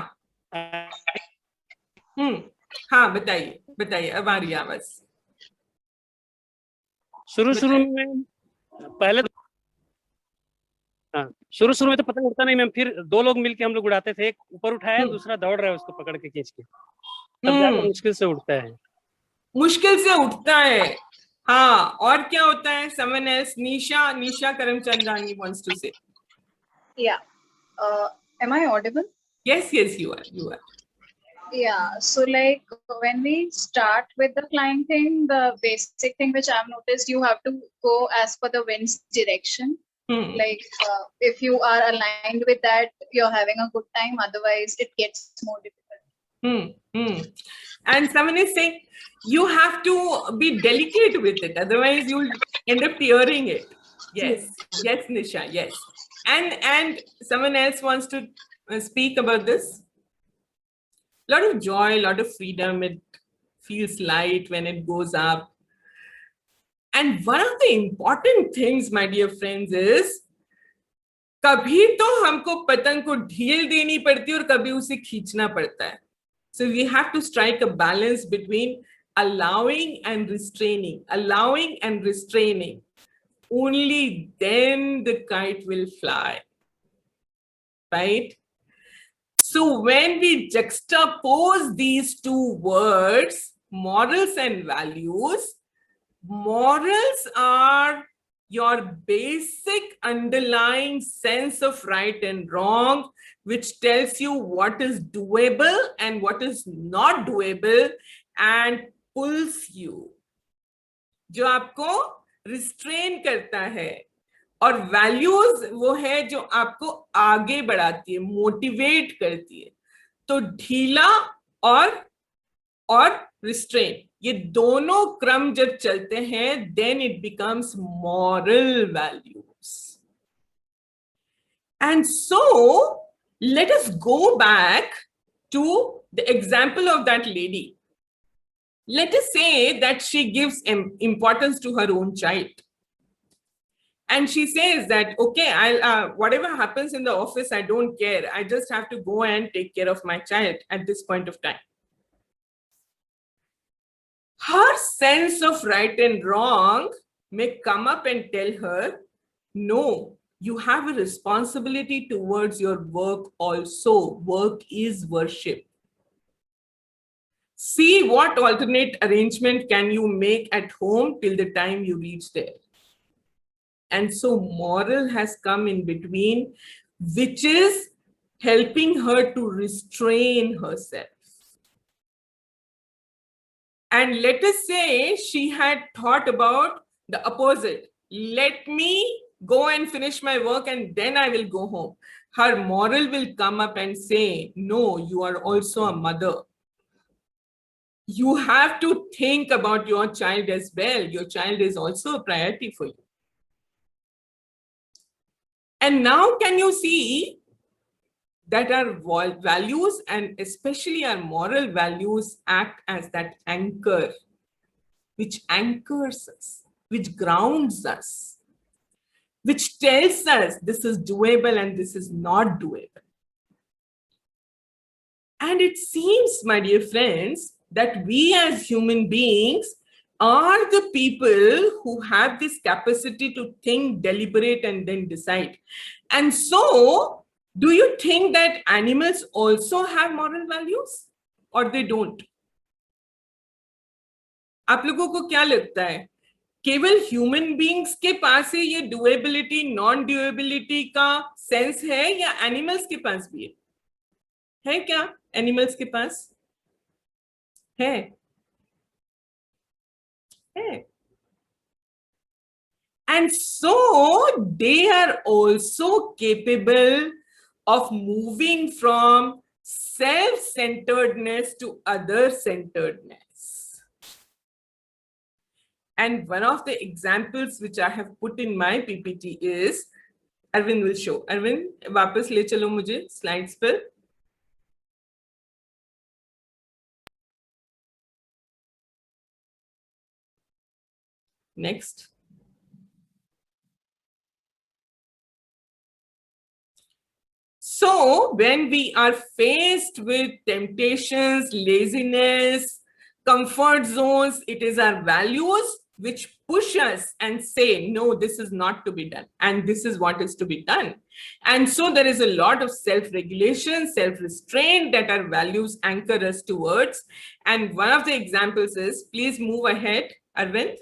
हाँ बताइए अब आ रही है आवाज. शुरू में पहले हाँ, शुरू में तो पतंग उड़ता नहीं मैम. फिर दो लोग मिलके हम लोग उड़ाते थे. एक ऊपर उठाया, दूसरा दौड़ रहा है उसको पकड़ के खींच के. तब जाकर मुश्किल से उड़ता है. मुश्किल से उठता है. हाँ, और क्या होता है? someone else, Nisha Karamchandani wants to say. Yeah. Am I audible? Yes, you are. Yeah. So like when we start with the flying thing, the basic thing which I've noticed, you have to go as per the wind's direction. Like if you are aligned with that, you're having a good time. Otherwise, it gets more difficult. And someone is saying you have to be delicate with it, otherwise you'll end up tearing it. Yes, Nisha, yes. And someone else wants to speak about this. A lot of joy, a lot of freedom. It feels light when it goes up. And one of the important things, my dear friends, is कभी तो हमको पतंग को ढील देनी पड़ती है और कभी उसे खींचना पड़ता है. So we have to strike a balance between allowing and restraining. Only then the kite will fly. Right? So when we juxtapose these two words, morals and values, morals are your basic underlying sense of right and wrong, which tells you what is doable and what is not doable and pulls you. जो आपको restrain करता है. और values वो है जो आपको आगे बढ़ाती है, motivate करती है. तो ढीला और restrain, ये दोनों क्रम जब चलते हैं, then it becomes moral values. And so let us go back to the example of that lady. Let us say that she gives importance to her own child. And she says that, okay, I'll whatever happens in the office, I don't care. I just have to go and take care of my child at this point of time. Her sense of right and wrong may come up and tell her, no, you have a responsibility towards your work also. Work is worship. See what alternate arrangement can you make at home till the time you reach there. And so moral has come in between, which is helping her to restrain herself. And let us say she had thought about the opposite. Let me go and finish my work and then I will go home. Her moral will come up and say, no, you are also a mother. You have to think about your child as well. Your child is also a priority for you. And now can you see that our values and especially our moral values act as that anchor, which anchors us, which grounds us, which tells us this is doable and this is not doable. And it seems, my dear friends, that we as human beings are the people who have this capacity to think, deliberate, and then decide. And so, do you think that animals also have moral values or they don't? आप लोगों को क्या लगता है, केवल human beings के पास ही ये डुएबिलिटी non डुएबिलिटी का सेंस है या एनिमल्स के पास भी है क्या? एनिमल्स के पास है? And so they are also capable of moving from self-centeredness to other-centeredness. And one of the examples which I have put in my PPT is, Arvind will show. Arvind, वापस ले चलो मुझे slides पर. Next. So when we are faced with temptations, laziness, comfort zones, it is our values which push us and say, no, this is not to be done. And this is what is to be done. And so there is a lot of self-regulation, self-restraint that our values anchor us towards. And one of the examples is, please move ahead, Arvind.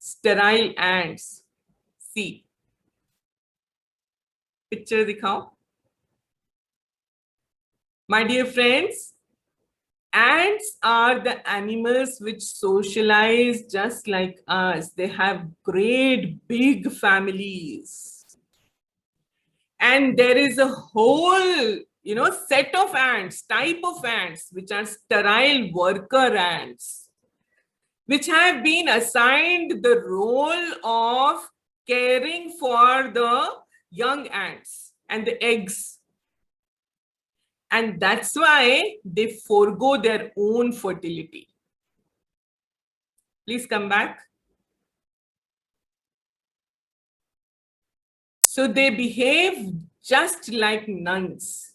Sterile ants. See. Picture दिखाओ. My dear friends, ants are the animals which socialize just like us. They have great big families. And there is a whole, set of ants, type of ants, which are sterile worker ants, which have been assigned the role of caring for the young ants and the eggs. And that's why they forego their own fertility. Please come back. So they behave just like nuns.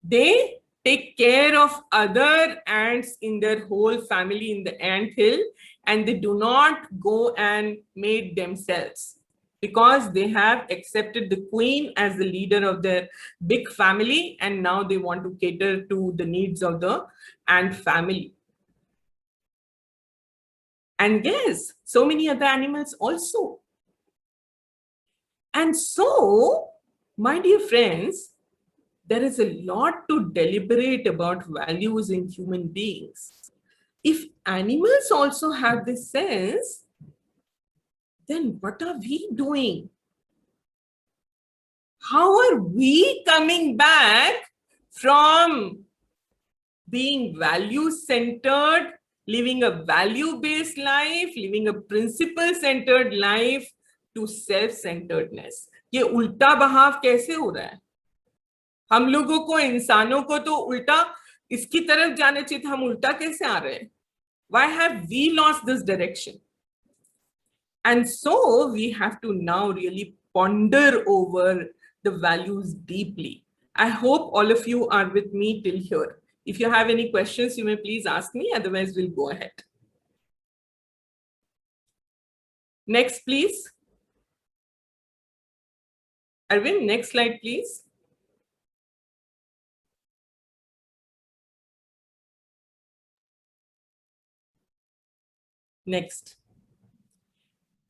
They take care of other ants in their whole family in the ant hill, and they do not go and mate themselves because they have accepted the queen as the leader of their big family, and now they want to cater to the needs of the ant family. And yes, so many other animals also. And so, my dear friends, there is a lot to deliberate about values in human beings. If animals also have this sense, then what are we doing? How are we coming back from being value-centered, living a value-based life, living a principle-centered life, to self-centeredness? ये उल्टा बहाव कैसे हो रहा है? हम लोगों को, इंसानों को तो उल्टा इसकी तरफ जाने चाहिए, हम उल्टा कैसे आ रहे हैं? Why have we lost this direction? And so we have to now really ponder over the values deeply. I hope all of you are with me till here. If you have any questions, you may please ask me, otherwise we'll go ahead. Next, please. Arvind, next slide, please. Next.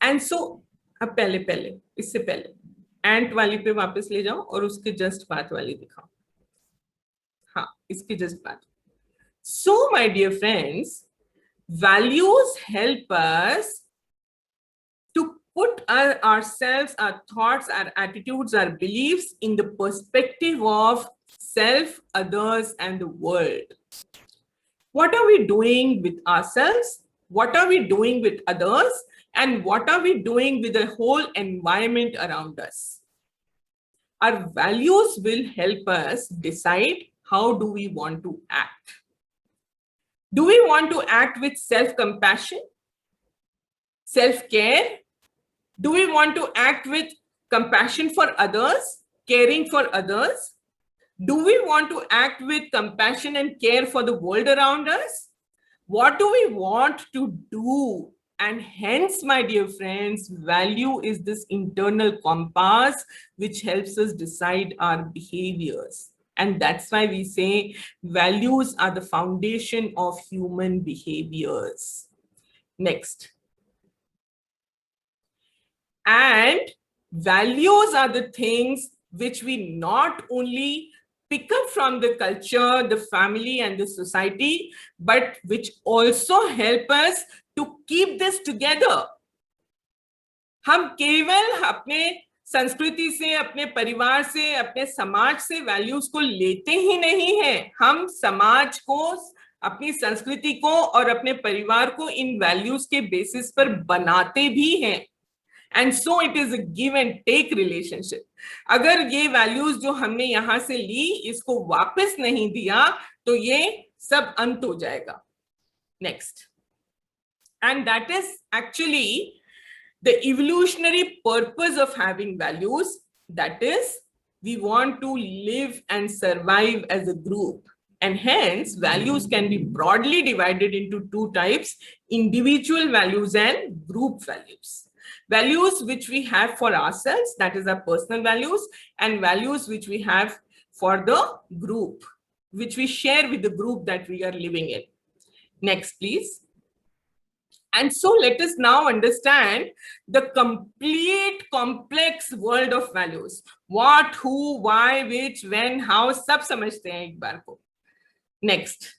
And so, अब पहले इससे पहले एंट वाली पे वापस ले जाओ और उसके जस्ट बाद वाली दिखाओ. हाँ, इसके जस्ट बाद. So, my dear friends, values help us to put ourselves, our thoughts, our attitudes, our beliefs in the perspective of self, others, and the world. What are we doing with ourselves? What are we doing with others? And what are we doing with the whole environment around us? Our values will help us decide how do we want to act. Do we want to act with self-compassion, self-care? Do we want to act with compassion for others, caring for others? Do we want to act with compassion and care for the world around us? What do we want to do? And hence, my dear friends, value is this internal compass which helps us decide our behaviors. And that's why we say values are the foundation of human behaviors. Next. And values are the things which we not only pick up from the culture, the family, and the society, but which also help us to keep this together. हम केवल अपने संस्कृति से, अपने परिवार से, अपने समाज से वैल्यूज को लेते ही नहीं हैं, हम समाज को, अपनी संस्कृति को और अपने परिवार को इन वैल्यूज के बेसिस पर बनाते भी हैं. And so it is a give and take relationship. अगर ये values जो हमने यहाँ से ली इसको वापस नहीं दिया तो ये सब अंत हो जाएगा. Next. And that is actually the evolutionary purpose of having values. That is, we want to live and survive as a group. And hence, values can be broadly divided into two types: individual values and group values. Values which we have for ourselves, that is our personal values, and values which we have for the group, which we share with the group that we are living in. Next, please. And so let us now understand the complete complex world of values. What, who, why, which, when, how, सब समझते हैं एक बार को. Next.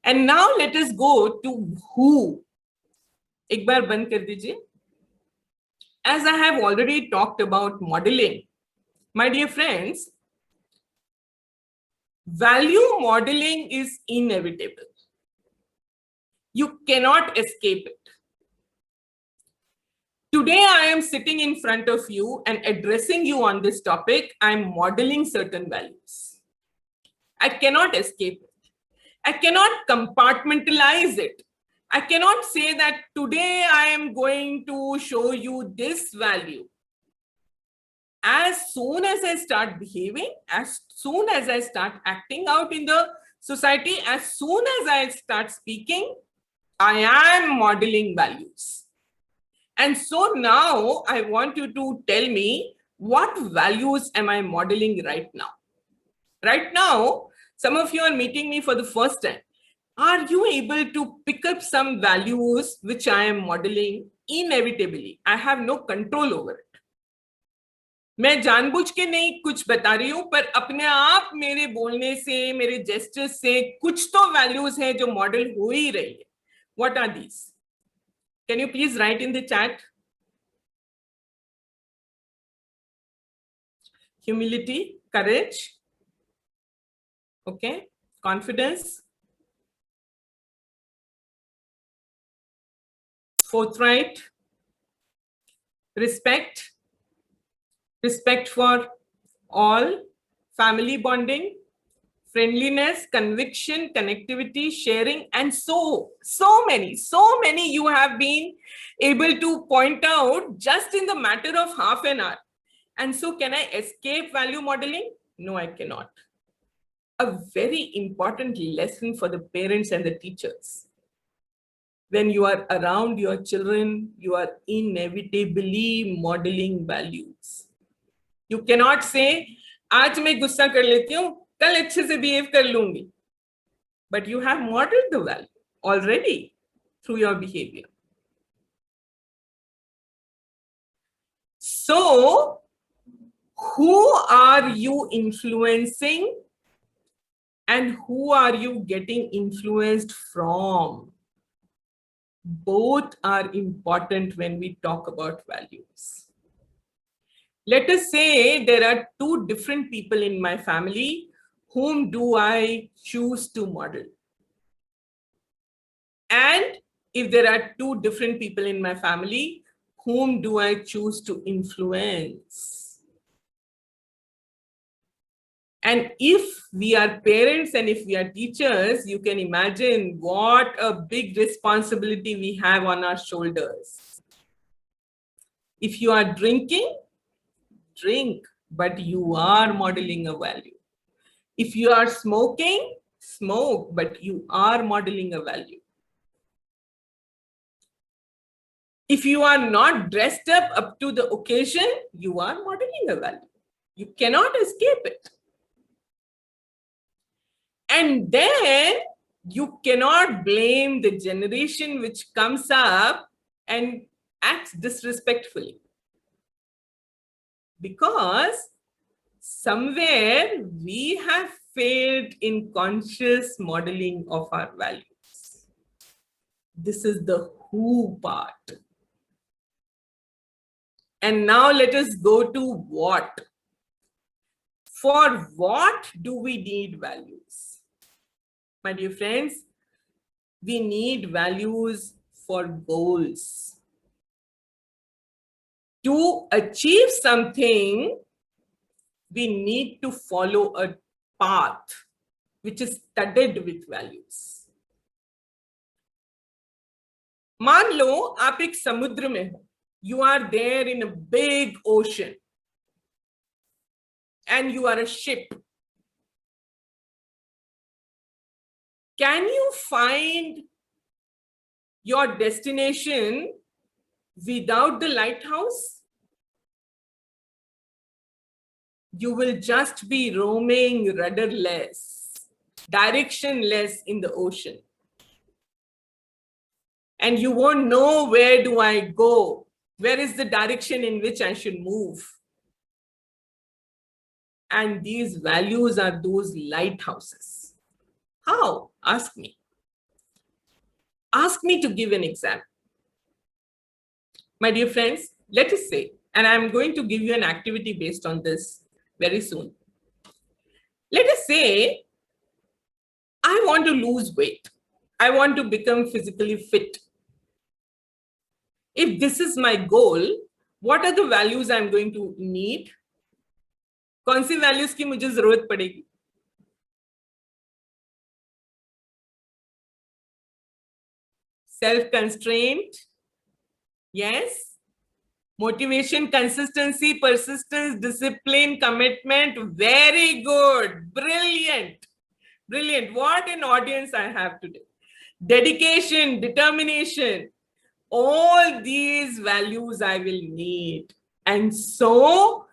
And now let us go to who. एक बार बंद कर दीजिए. As I have already talked about modeling, my dear friends, value modeling is inevitable. You cannot escape it. Today, I am sitting in front of you and addressing you on this topic. I am modeling certain values. I cannot escape it. I cannot compartmentalize it. I cannot say that today I am going to show you this value. As soon as I start behaving, as soon as I start acting out in the society, as soon as I start speaking, I am modeling values. And so now I want you to tell me, what values am I modeling right now? Right now, some of you are meeting me for the first time. Are you able to pick up some values which I am modeling? Inevitably, I have no control over it. मैं जानबूझ के नहीं कुछ बता रही हूं, पर अपने आप मेरे बोलने से, मेरे जेस्चर्स से कुछ तो वैल्यूज हैं जो मॉडल हो ही रही है. What are these? Can you please write in the chat? Humility, courage, okay, confidence, forthright, respect, respect for all, family bonding, friendliness, conviction, connectivity, sharing, and so many you have been able to point out just in the matter of half an hour. And so can I escape value modeling? No, I cannot. A very important lesson for the parents and the teachers. When you are around your children, you are inevitably modeling values. You cannot say, आज मैं गुस्सा कर लेती हूँ, कल अच्छे से behave कर लूंगी. But you have modeled the value already through your behavior. So, who are you influencing and who are you getting influenced from? Both are important when we talk about values. Let us say there are two different people in my family. Whom do I choose to model? And if there are two different people in my family, Whom do I choose to influence? And if we are parents and if we are teachers, you can imagine what a big responsibility we have on our shoulders. If you are drinking, drink, but you are modeling a value. If you are smoking, smoke, but you are modeling a value. If you are not dressed up to the occasion, you are modeling a value. You cannot escape it. And then you cannot blame the generation which comes up and acts disrespectfully. Because somewhere we have failed in conscious modeling of our values. This is the who part. And now let us go to what. For what do we need values? My dear friends, we need values for goals. To achieve something, we need to follow a path which is studded with values. मान लो आप एक समुद्र में हो. You are there in a big ocean and you are a ship. Can you find your destination without the lighthouse? You will just be roaming rudderless, directionless in the ocean. And you won't know, where do I go? Where is the direction in which I should move? And these values are those lighthouses. How? Ask me. Ask me to give an example. My dear friends, let us say, and I'm going to give you an activity based on this very soon. Let us say, I want to lose weight. I want to become physically fit. If this is my goal, what are the values I'm going to need? कौन सी values की मुझे जरूरत पड़ेगी? Self-constraint, yes. Motivation, consistency, persistence, discipline, commitment. Very good. Brilliant. Brilliant. What an audience I have today. Dedication, determination. All these values I will need. And so,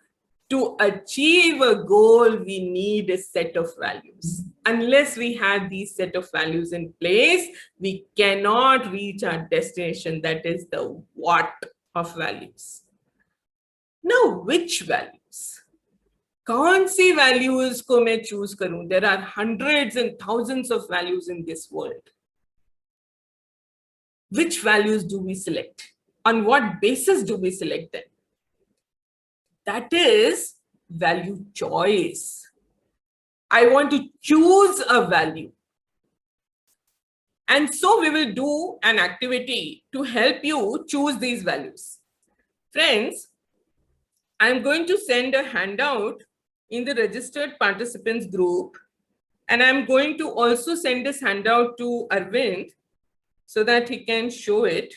to achieve a goal, we need a set of values. Unless we have these set of values in place, we cannot reach our destination. That is the what of values. Now, which values? कौन सी values को मैं choose करूं? There are hundreds and thousands of values in this world. Which values do we select? On what basis do we select them? That is value choice. I want to choose a value. And so we will do an activity to help you choose these values. Friends, I'm going to send a handout in the registered participants group. And I'm going to also send this handout to Arvind so that he can show it.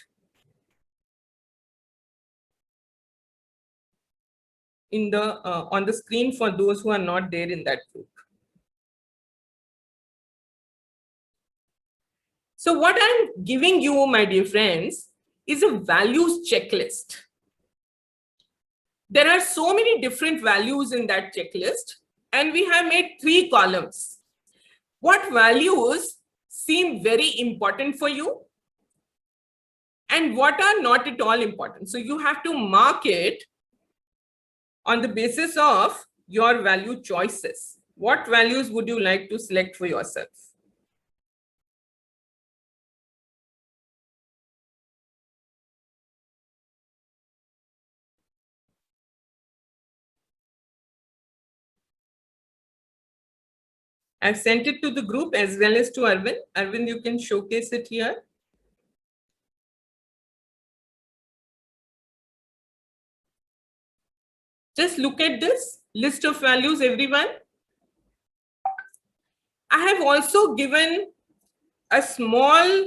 In the on the screen for those who are not there in that group. So what I'm giving you, my dear friends, is a values checklist. There are so many different values in that checklist, and we have made 3 columns. What values seem very important for you and what are not at all important? So you have to mark it on the basis of your value choices. What values would you like to select for yourself? I've sent it to the group as well as to Arvind. Arvind, you can showcase it here. Just look at this list of values, everyone. I have also given a small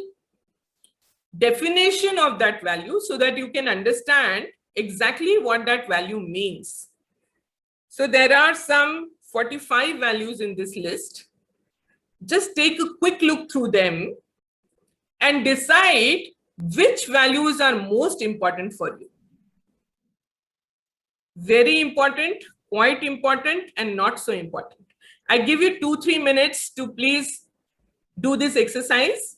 definition of that value so that you can understand exactly what that value means. So there are some 45 values in this list. Just take a quick look through them and decide which values are most important for you. Very important, quite important, and not so important. I give you 2-3 minutes to please do this exercise.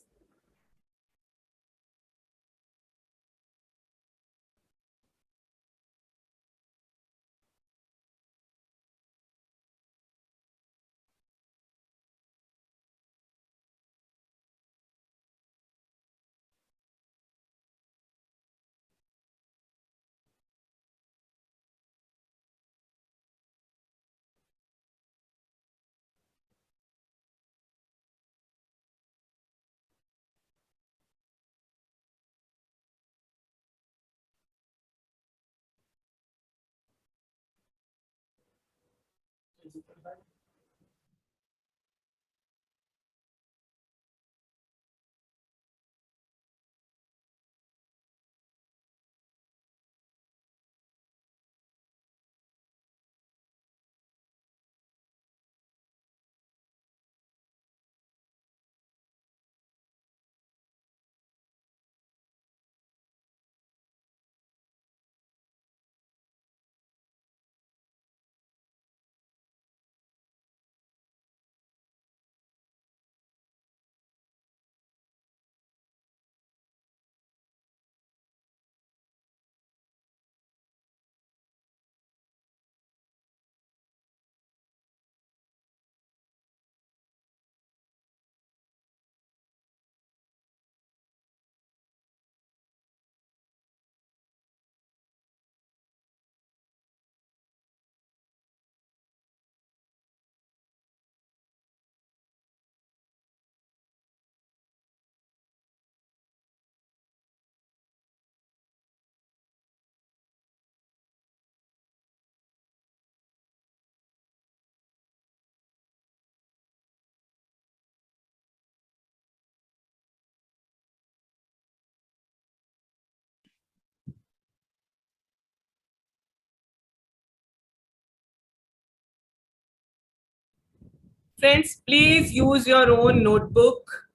Friends, please use your own notebook.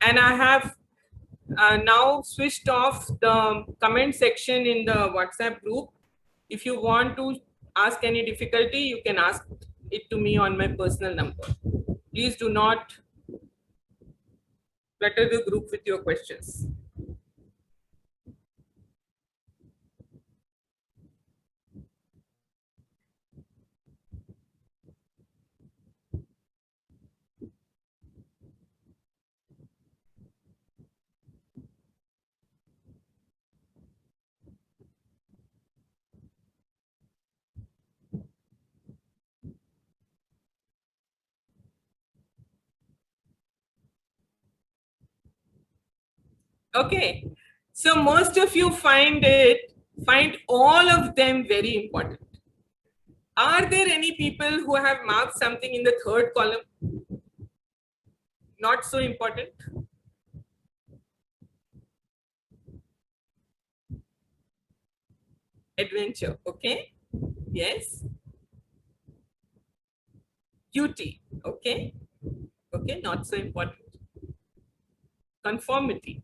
And I have now switched off the comment section in the WhatsApp group. If you want to ask any difficulty, you can ask it to me on my personal number. Please do not clutter the group with your questions. Okay, so most of you find all of them very important. Are there any people who have marked something in the third column? Not so important. Adventure, okay? Yes. Duty, okay? Okay, not so important. Conformity,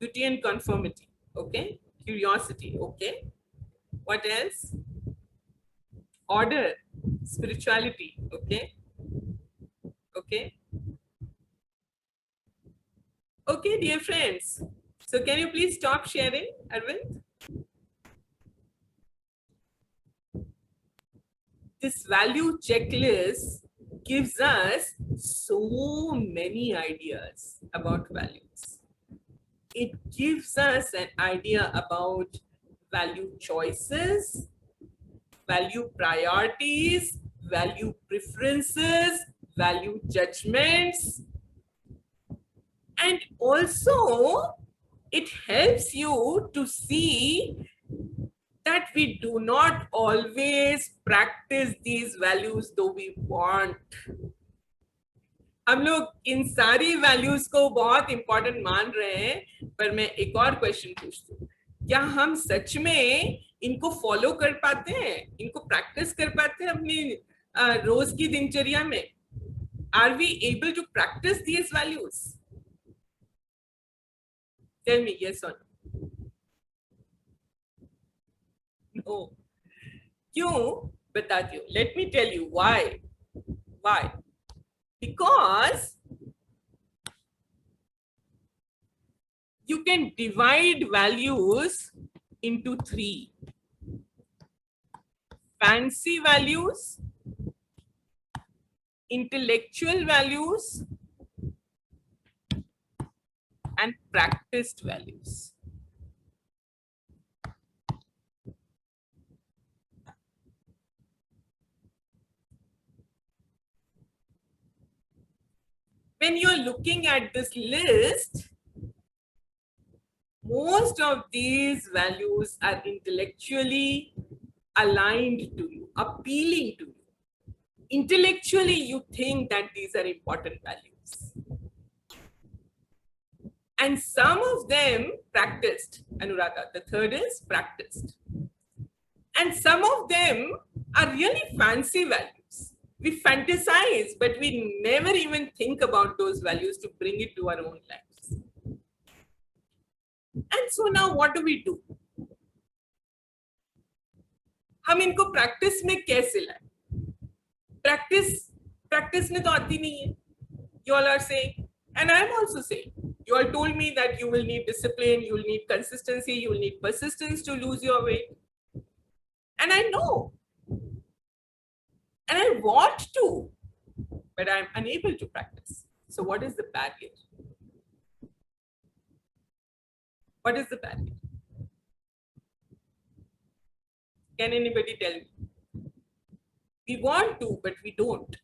duty and conformity, okay? Curiosity, okay? What else? Order, spirituality, okay? Okay. Okay, dear friends. So can you please stop sharing, Arvind? This value checklist gives us so many ideas about values. It gives us an idea about value choices, value priorities, value preferences, value judgments, and also it helps you to see that we do not always practice these values though we want. हम लोग इन सारी values को बहुत important मान रहे हैं, पर मैं एक और क्वेश्चन पूछती हूँ, क्या हम सच में इनको फॉलो कर पाते हैं, इनको प्रैक्टिस कर पाते हैं अपनी रोज की दिनचर्या में? Are we able to practice these values? Tell me yes और नो. क्यों? बताती हूँ. Let me tell you why. Because you can divide values into three: fancy values, intellectual values, and practiced values. When you're looking at this list, most of these values are intellectually aligned to you, appealing to you. Intellectually, you think that these are important values. And some of them practiced, Anuradha. The third is practiced. And some of them are really fancy values. We fantasize, but we never even think about those values to bring it to our own lives. And so now what do? हम इनको practice में कैसे लाएं? Practice में तो आती नहीं है. You all are saying, and I am also saying, you all told me that you will need discipline, you will need consistency, you will need persistence to lose your weight. And I know. And I want to, but I'm unable to practice. So what is the barrier? What is the barrier? Can anybody tell me? We want to, but we don't.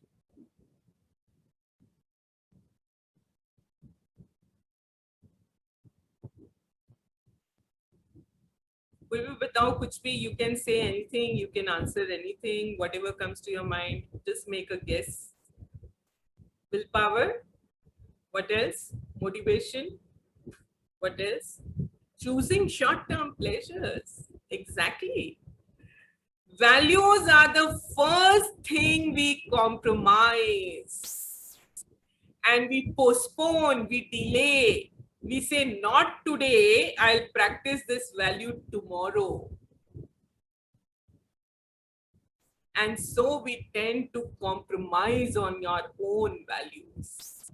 कोई भी बताओ कुछ भी. You can say anything, you can answer anything, whatever comes to your mind. Just make a guess. Willpower. What else? Motivation. What else? Choosing short-term pleasures. Exactly. Values are the first thing we compromise. And we postpone, we delay. We say, not today, I'll practice this value tomorrow. And so we tend to compromise on your own values.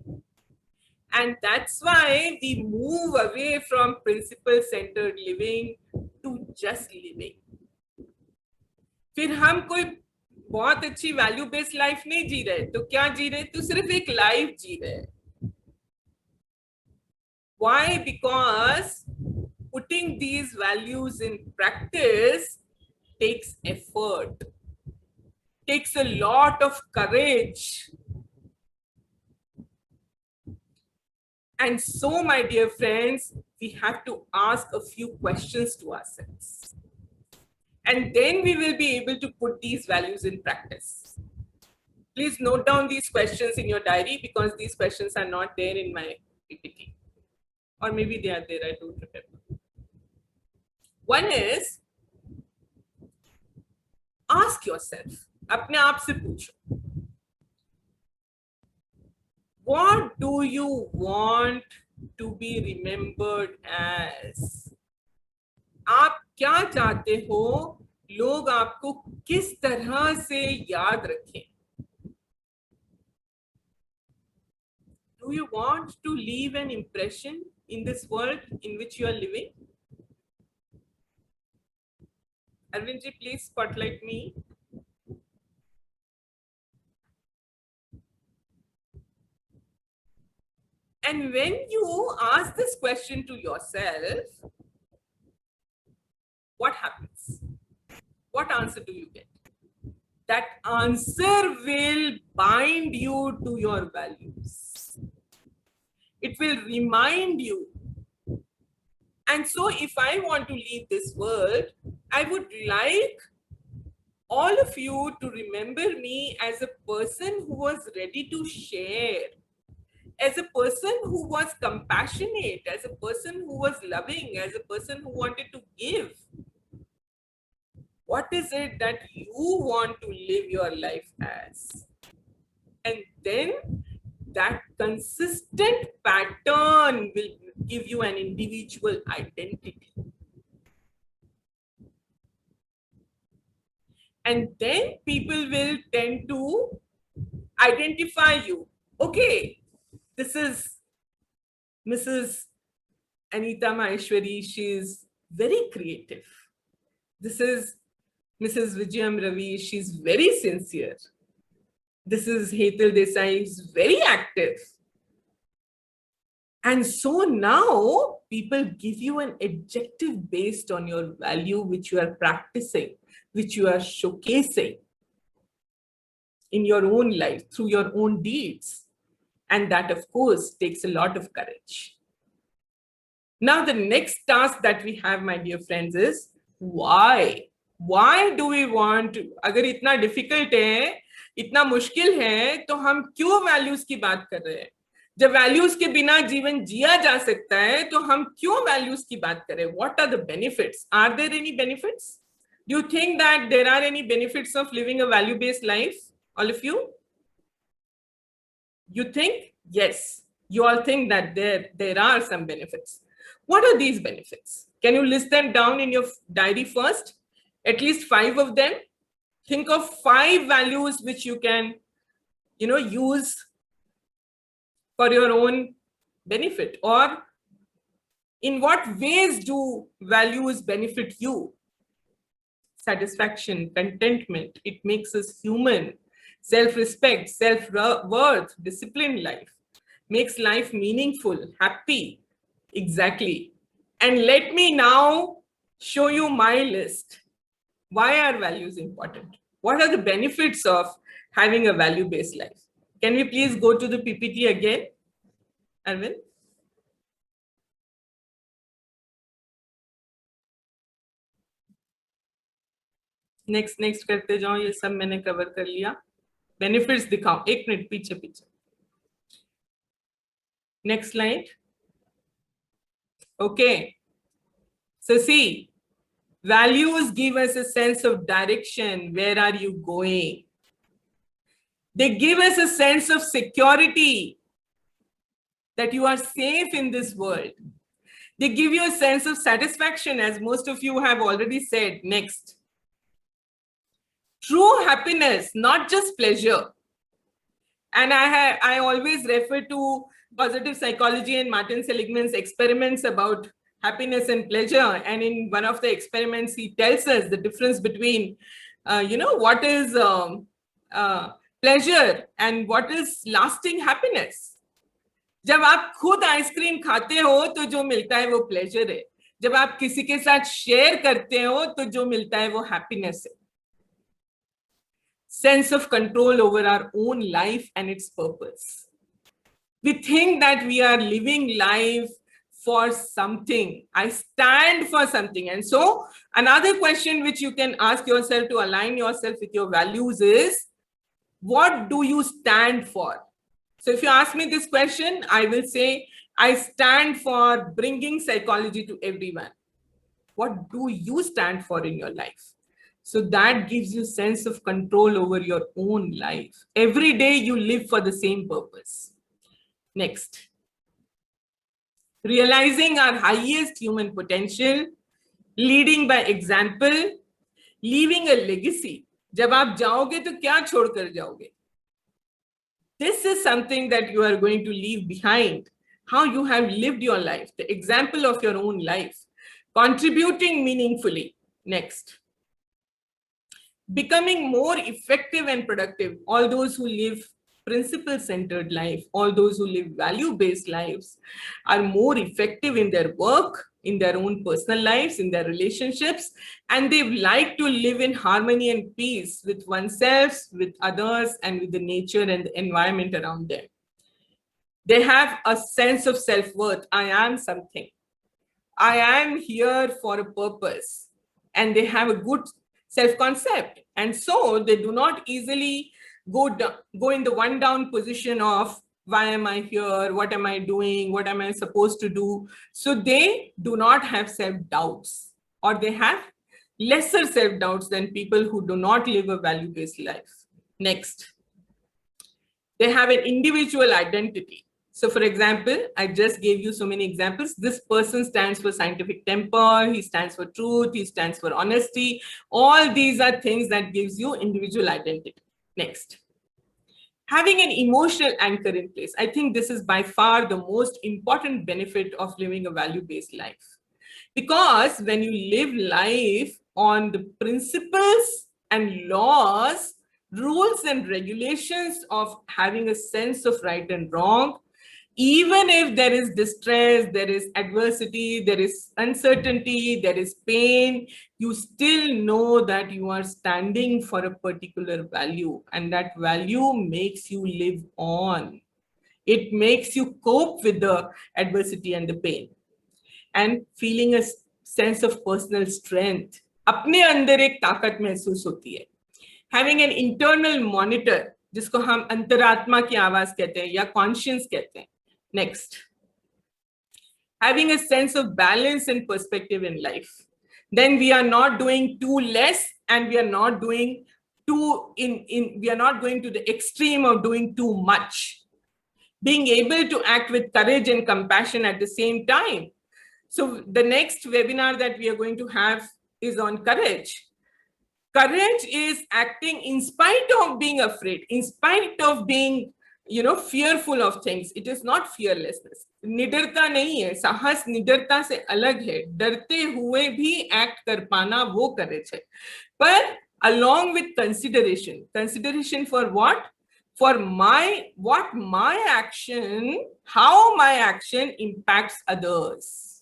And that's why we move away from principle-centered living to just living. फिर हम कोई बहुत अच्छी value based life नहीं जी रहे, तो क्या जी रहे? तो सिर्फ एक लाइफ जी रहे. Why? Because putting these values in practice takes effort, takes a lot of courage. And so, my dear friends, we have to ask a few questions to ourselves. And then we will be able to put these values in practice. Please note down these questions in your diary, because these questions are not there in my PPT. Or maybe they are there, I don't remember. One is, ask yourself, अपने आप से पूछो, what do you want to be remembered as? आप क्या चाहते हो लोग आपको किस तरह से याद रखें? Do you want to leave an impression in this world in which you are living? Arvindji, please spotlight me. And when you ask this question to yourself, what happens? What answer do you get? That answer will bind you to your values. It will remind you. And so if I want to leave this world, I would like all of you to remember me as a person who was ready to share, as a person who was compassionate, as a person who was loving, as a person who wanted to give. What is it that you want to live your life as? And then that consistent pattern will give you an individual identity. And then people will tend to identify you. Okay, this is Mrs. Anita Maheshwari. She's very creative. This is Mrs. Vijayam Ravi. She's very sincere. This is Hetal Desai. He's very active. And so now people give you an adjective based on your value, which you are practicing, which you are showcasing in your own life through your own deeds. And that, of course, takes a lot of courage. Now, the next task that we have, my dear friends, is why? Why do we want to? अगर इतना difficult है, इतना मुश्किल है, तो हम क्यों values की बात कर रहे हैं? जब values के बिना जीवन जिया जा सकता है, तो हम क्यों values की बात कर रहे हैं? What are the benefits? Are there any benefits? Do you think that there are any benefits of living a value-based life? All of you? You think? Yes. You all think that there are some benefits. What are these benefits? Can you list them down in your diary first? At least 5 of them. Think of 5 values which you can, use for your own benefit. Or in what ways do values benefit you? Satisfaction, contentment. It makes us human. Self-respect, self-worth, disciplined life. Makes life meaningful, happy. Exactly. And let me now show you my list. Why are values important? What are the benefits of having a value-based life? Can we please go to the PPT again, Arvind? Next करते जाओ, ये सब मैंने cover कर लिया. Benefits दिखाओ, 1 minute पीछे. Next slide. Okay. So see, values give us a sense of direction. Where are you going? They give us a sense of security, that you are safe in this world. They give you a sense of satisfaction, as most of you have already said. Next. True happiness, not just pleasure. And I always refer to positive psychology and Martin Seligman's experiments about happiness and pleasure. And in one of the experiments, he tells us the difference between, what is pleasure and what is lasting happiness. जब आप खुद ice cream खाते हो तो जो मिलता है वो प्लेजर है. जब आप किसी के साथ शेयर करते हो तो जो मिलता है वो हैप्पीनेस है. Sense of control over our own life and its purpose. We think that we are living life for something. I stand for something. And so another question which you can ask yourself to align yourself with your values is, what do you stand for? So if you ask me this question, I will say, I stand for bringing psychology to everyone. What do you stand for in your life? So that gives you sense of control over your own life. Every day you live for the same purpose. Next. Realizing our highest human potential, leading by example, leaving a legacy. जब आप जाओगे तो क्या छोड़कर जाओगे? This is something that you are going to leave behind. How you have lived your life, the example of your own life, contributing meaningfully. Next. Becoming more effective and productive. All those who live principle-centered life, all those who live value-based lives are more effective in their work, in their own personal lives, in their relationships, and they like to live in harmony and peace with oneself, with others, and with the nature and the environment around them. They have a sense of self-worth. I am something. I am here for a purpose. and they have a good self-concept. And so they do not easily go in the one down position of why am I here? What am I doing? What am I supposed to do? So they do not have self-doubts, or they have lesser self-doubts than people who do not live a value-based life. Next, they have an individual identity. So for example, I just gave you so many examples. This person stands for scientific temper, he stands for truth, he stands for honesty. All these are things that gives you individual identity. Next, having an emotional anchor in place. I think this is by far the most important benefit of living a value-based life. Because when you live life on the principles and laws, rules and regulations of having a sense of right and wrong, even if there is distress, there is adversity, there is uncertainty, there is pain, you still know that you are standing for a particular value, and that value makes you live on. It makes you cope with the adversity and the pain. And feeling a sense of personal strength. अपने अंदर एक ताकत महसूस होती है. Having an internal monitor, जिसको हम अंतरात्मा की आवाज कहते हैं या conscience कहते हैं. Next, having a sense of balance and perspective in life. Then we are not doing too less, and we are not doing too we are not going to the extreme of doing too much. Being able to act with courage and compassion at the same time. So the next webinar that we are going to have is on courage. Courage is acting in spite of being afraid, in spite of being, fearful of things. It is not fearlessness. निडरता नहीं है, साहस निडरता से अलग है. डरते हुए भी act कर पाना वो courage है. But along with consideration for what? For how my action impacts others.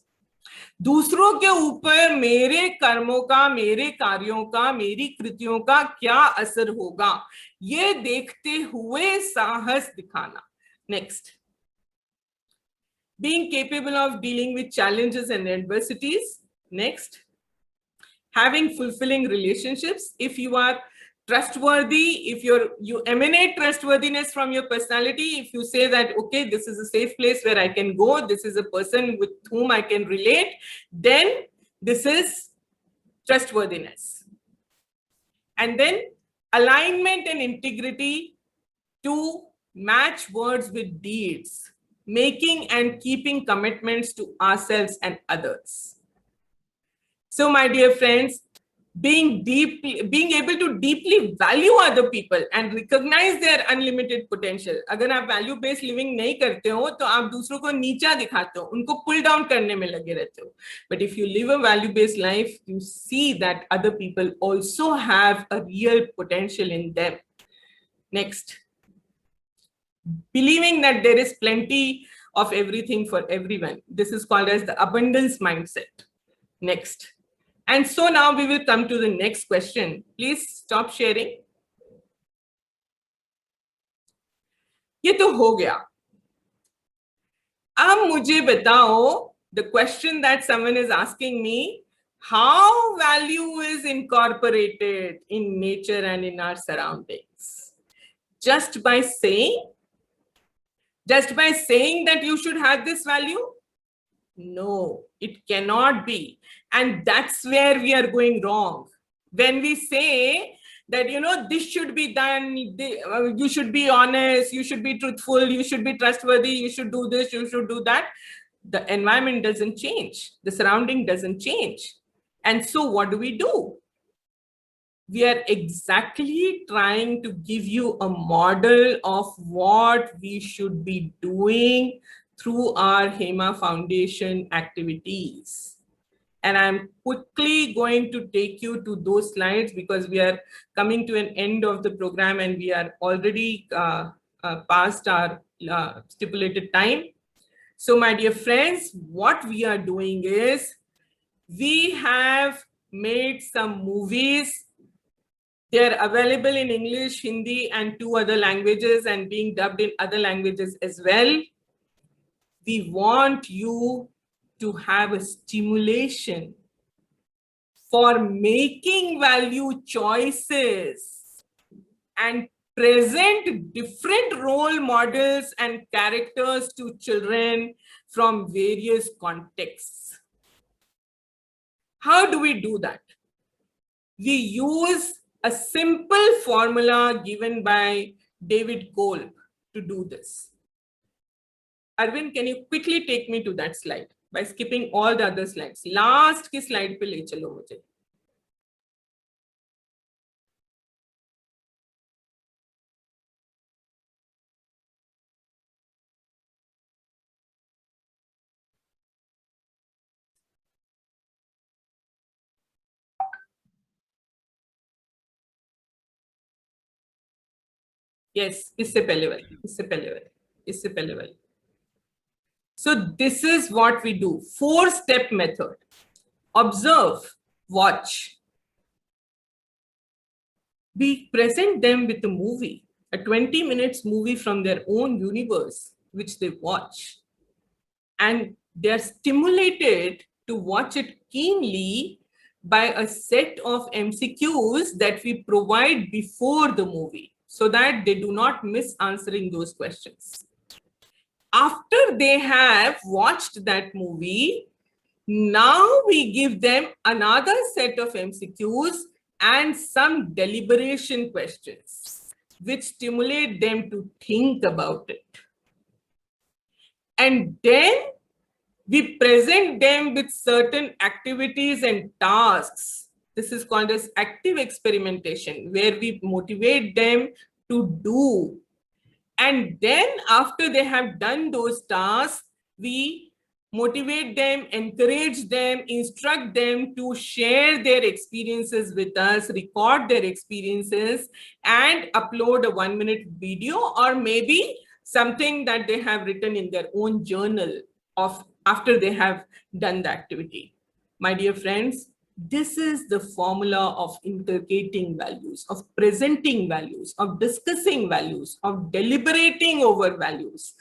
दूसरों के ऊपर मेरे कर्मों का, मेरे कार्यों का, मेरी कृतियों का क्या असर होगा, ये देखते हुए साहस दिखाना. Next, being capable of dealing with challenges and adversities. Next, having fulfilling relationships. If you are trustworthy, if you emanate trustworthiness from your personality, if you say that, okay, this is a safe place where I can go, this is a person with whom I can relate, then this is trustworthiness. And then alignment and integrity to match words with deeds, making and keeping commitments to ourselves and others. So my dear friends, being able to deeply value other people and recognize their unlimited potential. अगर आप value based living नहीं करते हो तो आप दूसरों को नीचा दिखाते हो, उनको pull down करने में लगे रहते हो. But if you live a value based life, you see that other people also have a real potential in them. Next, believing that there is plenty of everything for everyone. This is called as the abundance mindset. Next. And so now we will come to the next question. Please stop sharing. ये तो हो गया. अब मुझे बताओ, the question that someone is asking me, how value is incorporated in nature and in our surroundings? Just by saying that you should have this value? No, it cannot be. And that's where we are going wrong. When we say that, this should be done, you should be honest, you should be truthful, you should be trustworthy, you should do this, you should do that, the environment doesn't change, the surrounding doesn't change. And so what do? We are exactly trying to give you a model of what we should be doing through our HEMA Foundation activities. And I'm quickly going to take you to those slides because we are coming to an end of the program and we are already past our stipulated time. So my dear friends, what we are doing is we have made some movies. They're available in English, Hindi, and 2 other languages and being dubbed in other languages as well. We want you to have a stimulation for making value choices and present different role models and characters to children from various contexts. How do we do that? We use a simple formula given by David Kolb to do this. Arvind, can you quickly take me to that slide by skipping all the other slides? Last की slide पे ले चलो मुझे. Yes, इससे पहले वाली, इससे पहले वाली, इससे पहले वाली. So this is what we do. 4-step method. Observe, watch. We present them with a movie, a 20 minutes movie from their own universe, which they watch. And they're stimulated to watch it keenly by a set of MCQs that we provide before the movie, so that they do not miss answering those questions. After they have watched that movie, now we give them another set of MCQs and some deliberation questions, which stimulate them to think about it. And then we present them with certain activities and tasks. This is called as active experimentation, where we motivate them to do. And then after they have done those tasks, we motivate them, encourage them, instruct them to share their experiences with us, record their experiences, and upload a 1-minute video, or maybe something that they have written in their own journal of after they have done the activity. My dear friends, this is the formula of inculcating values, of presenting values, of discussing values, of deliberating over values.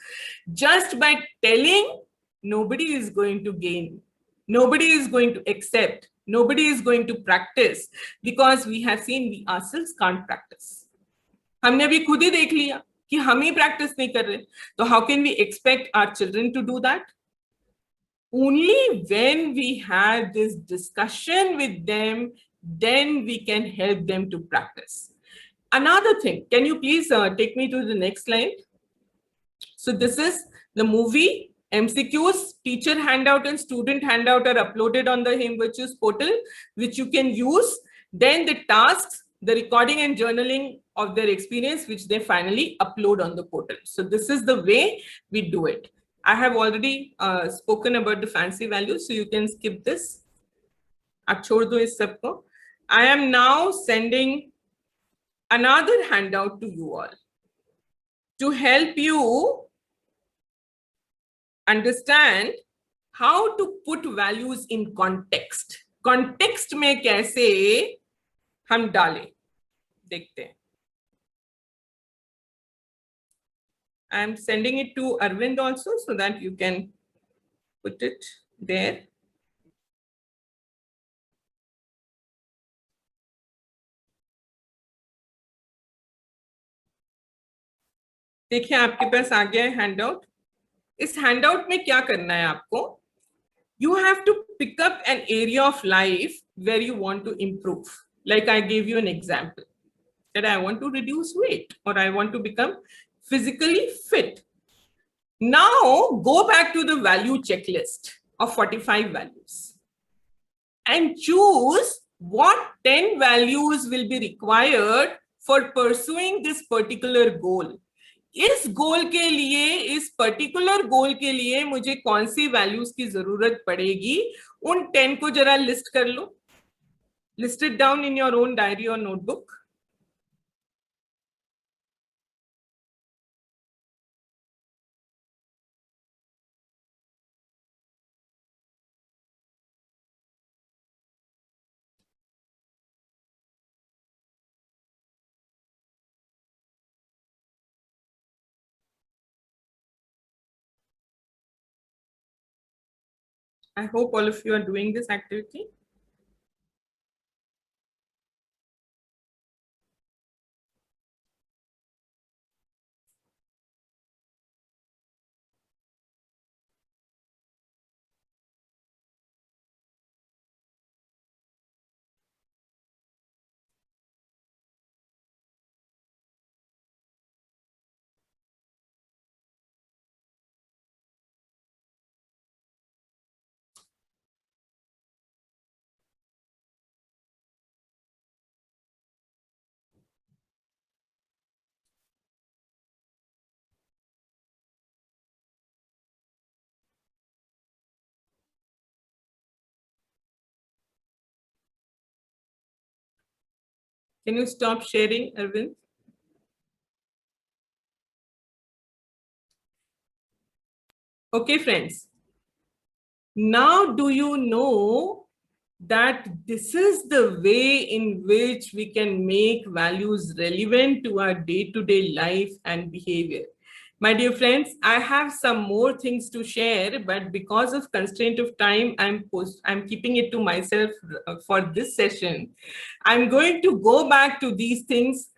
Just by telling, nobody is going to gain. Nobody is going to accept. Nobody is going to practice, because we have seen we ourselves can't practice. हमने अभी खुद ही देख लिया कि हम ही practice नहीं कर रहे. So how can we expect our children to do that? Only when we have this discussion with them, then we can help them to practice. Another thing, can you please take me to the next slide? So this is the movie. MCQs, teacher handout and student handout are uploaded on the Him Virtues portal, which you can use. Then the tasks, the recording and journaling of their experience, which they finally upload on the portal. So this is the way we do it. I have already spoken about the fancy values, so you can skip this. आप छोड़ दो इस सब को. I am now sending another handout to you all to help you understand how to put values in context. Context में कैसे हम डालें, देखते हैं. I'm sending it to Arvind also, so that you can put it there. देखिए आपके पास आ गया है हैंडआउट. इस हैंडआउट में क्या करना है आपको? You have to pick up an area of life where you want to improve. Like I gave you an example that I want to reduce weight, or I want to become physically fit. Now go back to the value checklist of 45 values and choose what 10 values will be required for pursuing this particular goal. इस गोल के लिए, इस particular goal के लिए मुझे कौन सी values की जरूरत पड़ेगी, उन 10 को जरा लिस्ट कर लो. List it down in your own diary और notebook. I hope all of you are doing this activity. Can you stop sharing, Arvind? Okay, friends. Now, do you know that this is the way in which we can make values relevant to our day-to-day life and behavior? My dear friends, I have some more things to share, but because of constraint of time, I'm keeping it to myself for this session. I'm going to go back to these things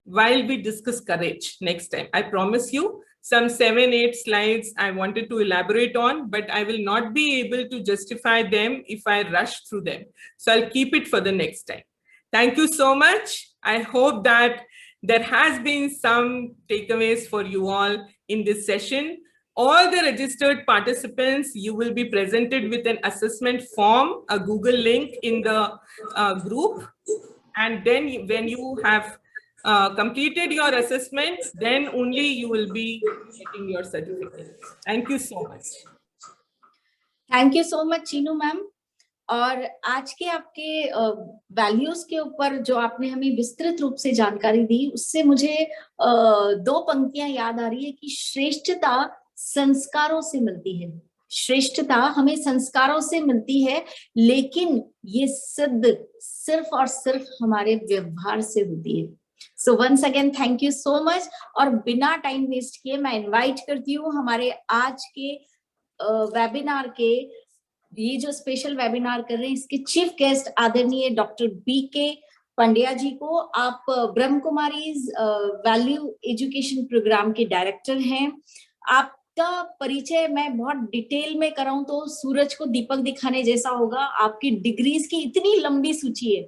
while we discuss courage next time. I promise you, some 7-8 slides I wanted to elaborate on, but I will not be able to justify them if I rush through them. So I'll keep it for the next time. Thank you so much. I hope that there has been some takeaways for you all in this session. All the registered participants, you will be presented with an assessment form, a Google link in the group. And then when you have completed your assessment, then only you will be getting your certificate. Thank you so much. Thank you so much Chinu ma'am. और आज के आपके values के ऊपर जो आपने हमें विस्तृत रूप से जानकारी दी, उससे मुझे 2 पंक्तियां याद आ रही है कि श्रेष्ठता संस्कारों से मिलती है। श्रेष्ठता हमें संस्कारों से मिलती है, लेकिन ये सिद्ध सिर्फ और सिर्फ हमारे व्यवहार से होती है। So once again thank you so much. और बिना टाइम वेस्ट किए मैं इनवाइट करती हूँ हमारे आज के वेबिनार के, ये जो स्पेशल वेबिनार कर रहे हैं, इसके चीफ गेस्ट आदरणीय डॉक्टर बीके पंड्या जी को। आप ब्रह्म कुमारीज वैल्यू एजुकेशन प्रोग्राम के डायरेक्टर हैं। आपका परिचय मैं बहुत डिटेल में कराऊं तो सूरज को दीपक दिखाने जैसा होगा। आपकी डिग्रीज की इतनी लंबी सूची है।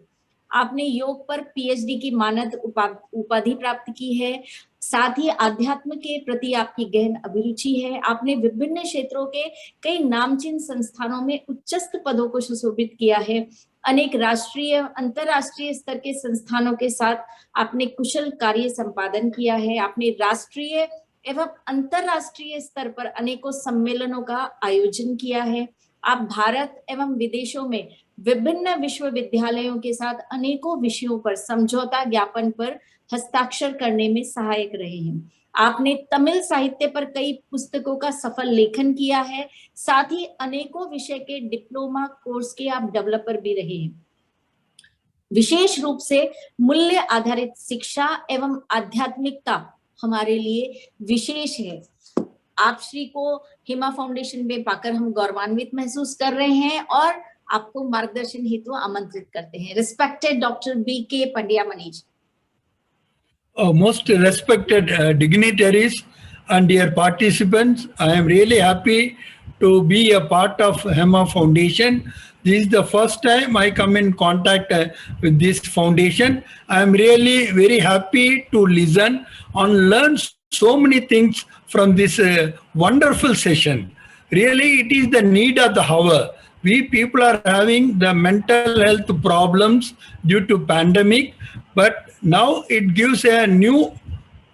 आपने योग पर पीएचडी की मानद उपाधि प्राप्त की है, साथ ही अध्यात्म के प्रति आपकी गहन अभिरुचि है। आपने विभिन्न क्षेत्रों के कई नामचीन संस्थानों में उच्चस्थ पदों को सुशोभित किया है। अनेक राष्ट्रीय अंतरराष्ट्रीय स्तर के संस्थानों के साथ आपने कुशल कार्य संपादन किया है। आपने राष्ट्रीय एवं अंतरराष्ट्रीय स्तर पर अनेकों सम्मेलनों का आयोजन किया है। आप भारत एवं विदेशों में विभिन्न विश्वविद्यालयों के साथ अनेकों विषयों पर समझौता ज्ञापन पर हस्ताक्षर करने में सहायक रहे हैं। आपने तमिल साहित्य पर कई पुस्तकों का सफल लेखन किया है, साथ ही अनेकों विषय के डिप्लोमा कोर्स के आप डेवलपर भी रहे हैं। विशेष रूप से मूल्य आधारित शिक्षा एवं आध्यात्मिकता हमारे लिए विशेष है। आप श्री को हिमा फाउंडेशन में पाकर हम गौरवान्वित महसूस कर रहे हैं और आपको मार्गदर्शन हेतु आमंत्रित करते हैं। रिस्पेक्टेड डॉक्टर बीके पंड्या मनीज। Most respected dignitaries and dear participants, I am really happy to be a part of HEMA Foundation. This is the first time I come in contact with this foundation. I am really very happy to listen and learn so many things from this wonderful session. Really, it is the need of the hour. We people are having the mental health problems due to pandemic, but now it gives a new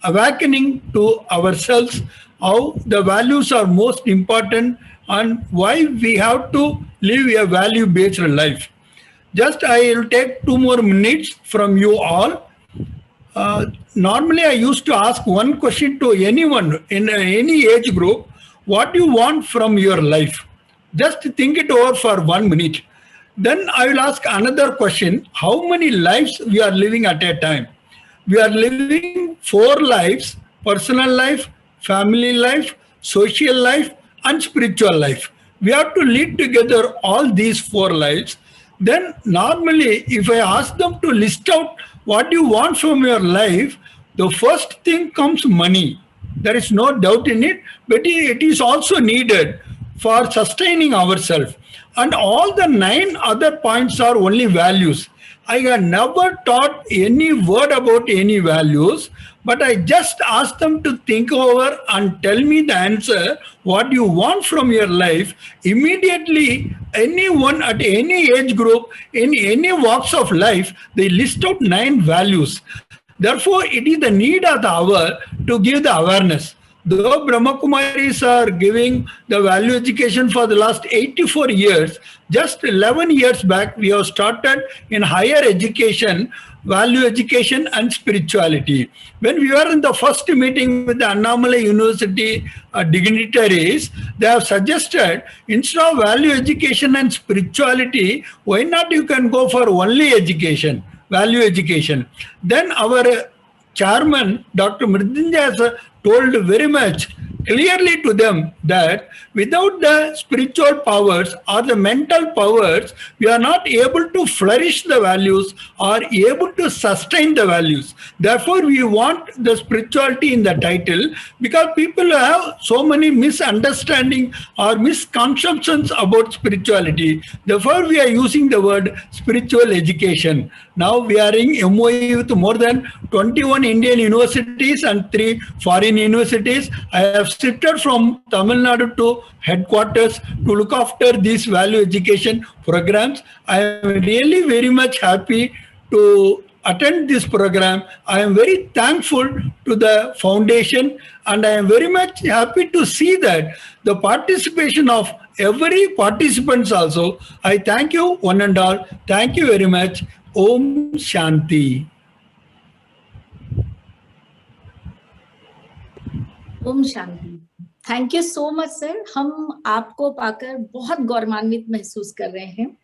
awakening to ourselves how the values are most important and why we have to live a value-based life. Just I will take 2 more minutes from you all. Normally I used to ask one question to anyone in any age group: what do you want from your life? Just think it over for 1 minute. Then I will ask another question: how many lives we are living at a time? We are living 4 lives: personal life, family life, social life, and spiritual life. We have to lead together all these 4 lives. Then normally if I ask them to list out what you want from your life, the first thing comes money. There is no doubt in it, but it is also needed for sustaining ourselves. And all the 9 other points are only values. I have never taught any word about any values, but I just asked them to think over and tell me the answer, what you want from your life. Immediately, anyone at any age group, in any walks of life, they list out 9 values. Therefore, it is the need of the hour to give the awareness. Though Brahma Kumaris are giving the value education for the last 84 years, just 11 years back, we have started in higher education value education and spirituality. When we were in the first meeting with the Annamalai University dignitaries, they have suggested instead of value education and spirituality, why not you can go for only education, value education. Then our chairman, Dr. Mridunjay, has told very much clearly to them that without the spiritual powers or the mental powers, we are not able to flourish the values or able to sustain the values. Therefore, we want the spirituality in the title because people have so many misunderstanding or misconceptions about spirituality. Therefore, we are using the word spiritual education. Now we are in MOE with more than 21 Indian universities and 3 foreign universities. I have shifted from Tamil Nadu to headquarters to look after these value education programs. I am really very much happy to attend this program. I am very thankful to the foundation and I am very much happy to see that the participation of every participants also. I thank you one and all. Thank you very much. Om Shanti. ओम शांति। Thank you so much sir. हम आपको पाकर बहुत गौरवान्वित महसूस कर रहे हैं।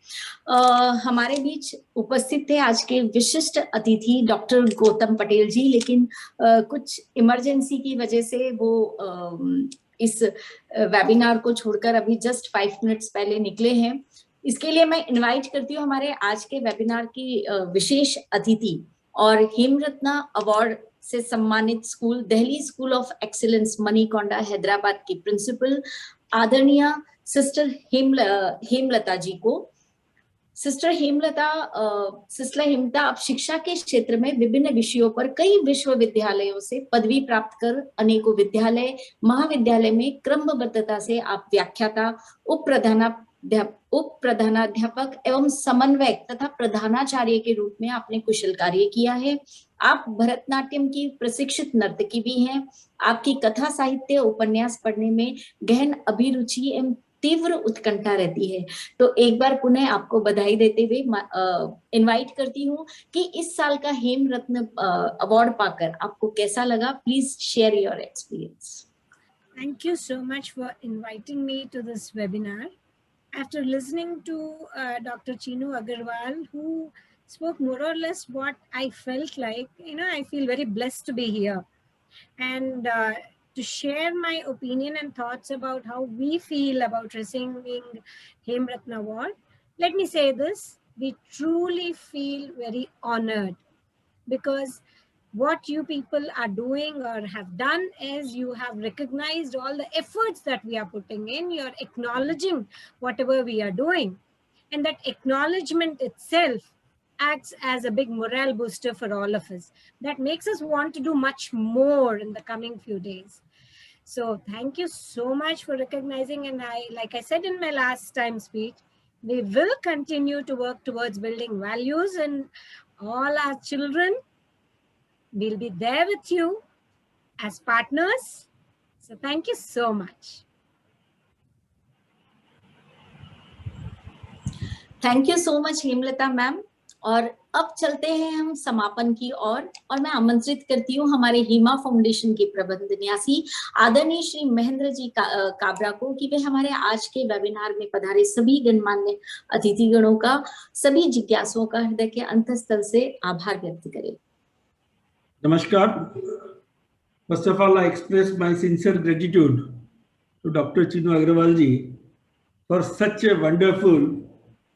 हमारे बीच उपस्थित थे आज के विशिष्ट अतिथि डॉक्टर गौतम पटेल जी, लेकिन कुछ इमरजेंसी की वजह से वो इस वेबिनार को छोड़कर अभी जस्ट 5 मिनट्स पहले निकले हैं। इसके लिए मैं इनवाइट करती हूँ हमारे आज के वेबिनार की विशेष अतिथि और हेमरत्ना अवार्ड से सम्मानित school Delhi school of excellence Manikonda Hyderabad की प्रिंसिपल आदरणीय सिस्टर हेमलता जी को। सिस्टर हेमलता आप शिक्षा के क्षेत्र में विभिन्न विषयों पर कई विश्वविद्यालयों से पदवी प्राप्त कर अनेकों विद्यालय महाविद्यालय में क्रमबद्धता से आप व्याख्याता उप प्रधानाध्यापक एवं समन्वयक तथा प्रधानाचार्य के रूप में आपने कुशल कार्य किया है। आप भरतनाट्यम की प्रशिक्षित नर्तकी भी हैं। आपकी कथा साहित्य उपन्यास पढ़ने में गहन अभिरुचि एवं तीव्र उत्कंठा रहती है। तो एक बार पुनः आपको बधाई देते हुए इनवाइट करती हूँ कि इस साल का हेम रत्न अवार्ड पाकर आपको कैसा लगा। Please share your experience. Thank you so much for inviting me to this webinar. After listening to Dr. Chinu Agarwal, who spoke more or less what I felt like, I feel very blessed to be here and to share my opinion and thoughts about how we feel about receiving Hem Ratna Award. Let me say this, we truly feel very honored because what you people are doing or have done is you have recognized all the efforts that we are putting in. You're acknowledging whatever we are doing. And that acknowledgement itself acts as a big morale booster for all of us. That makes us want to do much more in the coming few days. So thank you so much for recognizing. And like I said in my last time speech, we will continue to work towards building values in all our children. We'll be there with you as partners. So thank you so much. Thank you so much Hemlata ma'am. और अब चलते हैं हम समापन की ओर और मैं आमंत्रित करती हूँ हमारे हिमा फाउंडेशन के प्रबंध न्यासी आदरणीय श्री महेंद्र जी काबरा को कि वे हमारे आज के वेबिनार में पधारे सभी गणमान्य अतिथिगणों का सभी जिज्ञासुओं का हृदय के अंतःस्थल से आभार व्यक्त करें। Namaskar. First of all, I express my sincere gratitude to Dr. Chinu Agarwal ji for such a wonderful,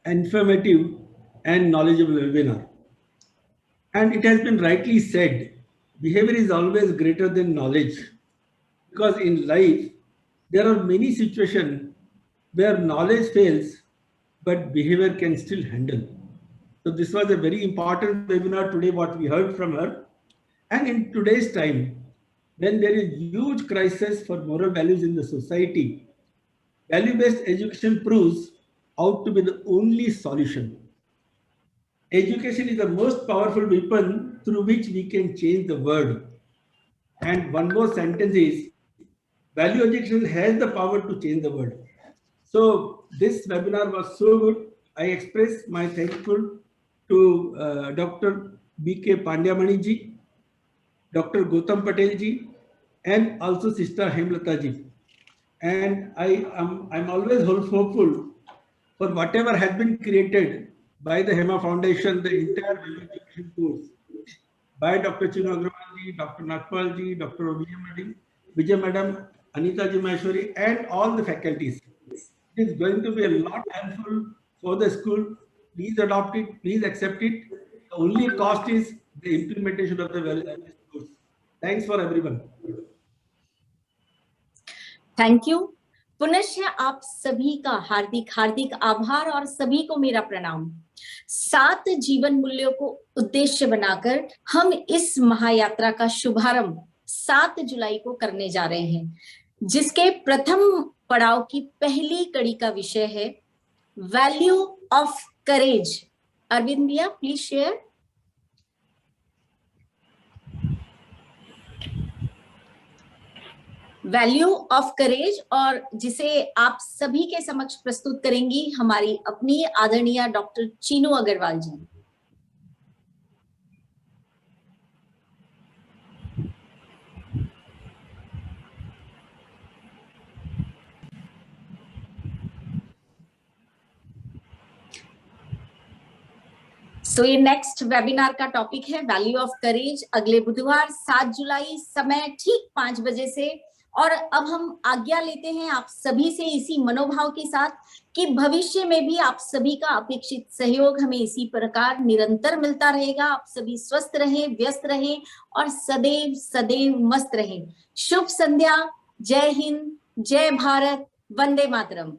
informative and knowledgeable webinar. And it has been rightly said, behavior is always greater than knowledge, because in life, there are many situations where knowledge fails, but behavior can still handle. So this was a very important webinar today, what we heard from her. And in today's time, when there is huge crisis for moral values in the society, value-based education proves out to be the only solution. Education is the most powerful weapon through which we can change the world. And one more sentence is, value education has the power to change the world. So this webinar was so good. I express my thankful to Dr. B.K. Pandyamani ji, Dr. Gautam Patel ji, and also Sister Hemlata ji. And I'm always hopeful for whatever has been created by the HEMA Foundation, the entire education course by Dr. Chinu Agrawal ji, Dr. Nagpal ji, Dr. Vijay Madam, Anita ji Maheshwari, and all the faculties. It is going to be a lot helpful for the school. Please adopt it, please accept it. The only cost is the implementation of the wellness course. Thanks for everyone. Thank you. पुनश्च आप सभी का हार्दिक हार्दिक आभार और सभी को मेरा प्रणाम। 7 जीवन मूल्यों को उद्देश्य बनाकर हम इस महायात्रा का शुभारंभ 7 जुलाई को करने जा रहे हैं, जिसके प्रथम पड़ाव की पहली कड़ी का विषय है वैल्यू ऑफ करेज। अरविंद भैया please share. Value of courage, और जिसे आप सभी के समक्ष प्रस्तुत करेंगी हमारी अपनी आदरणीय डॉक्टर चीनू अग्रवाल जी। ये नेक्स्ट वेबिनार का टॉपिक है वैल्यू ऑफ करेज, अगले बुधवार 7 जुलाई समय ठीक 5 बजे से। और अब हम आज्ञा लेते हैं आप सभी से इसी मनोभाव के साथ कि भविष्य में भी आप सभी का अपेक्षित सहयोग हमें इसी प्रकार निरंतर मिलता रहेगा। आप सभी स्वस्थ रहें, व्यस्त रहें और सदैव सदैव मस्त रहें। शुभ संध्या, जय हिंद, जय भारत, वंदे मातरम।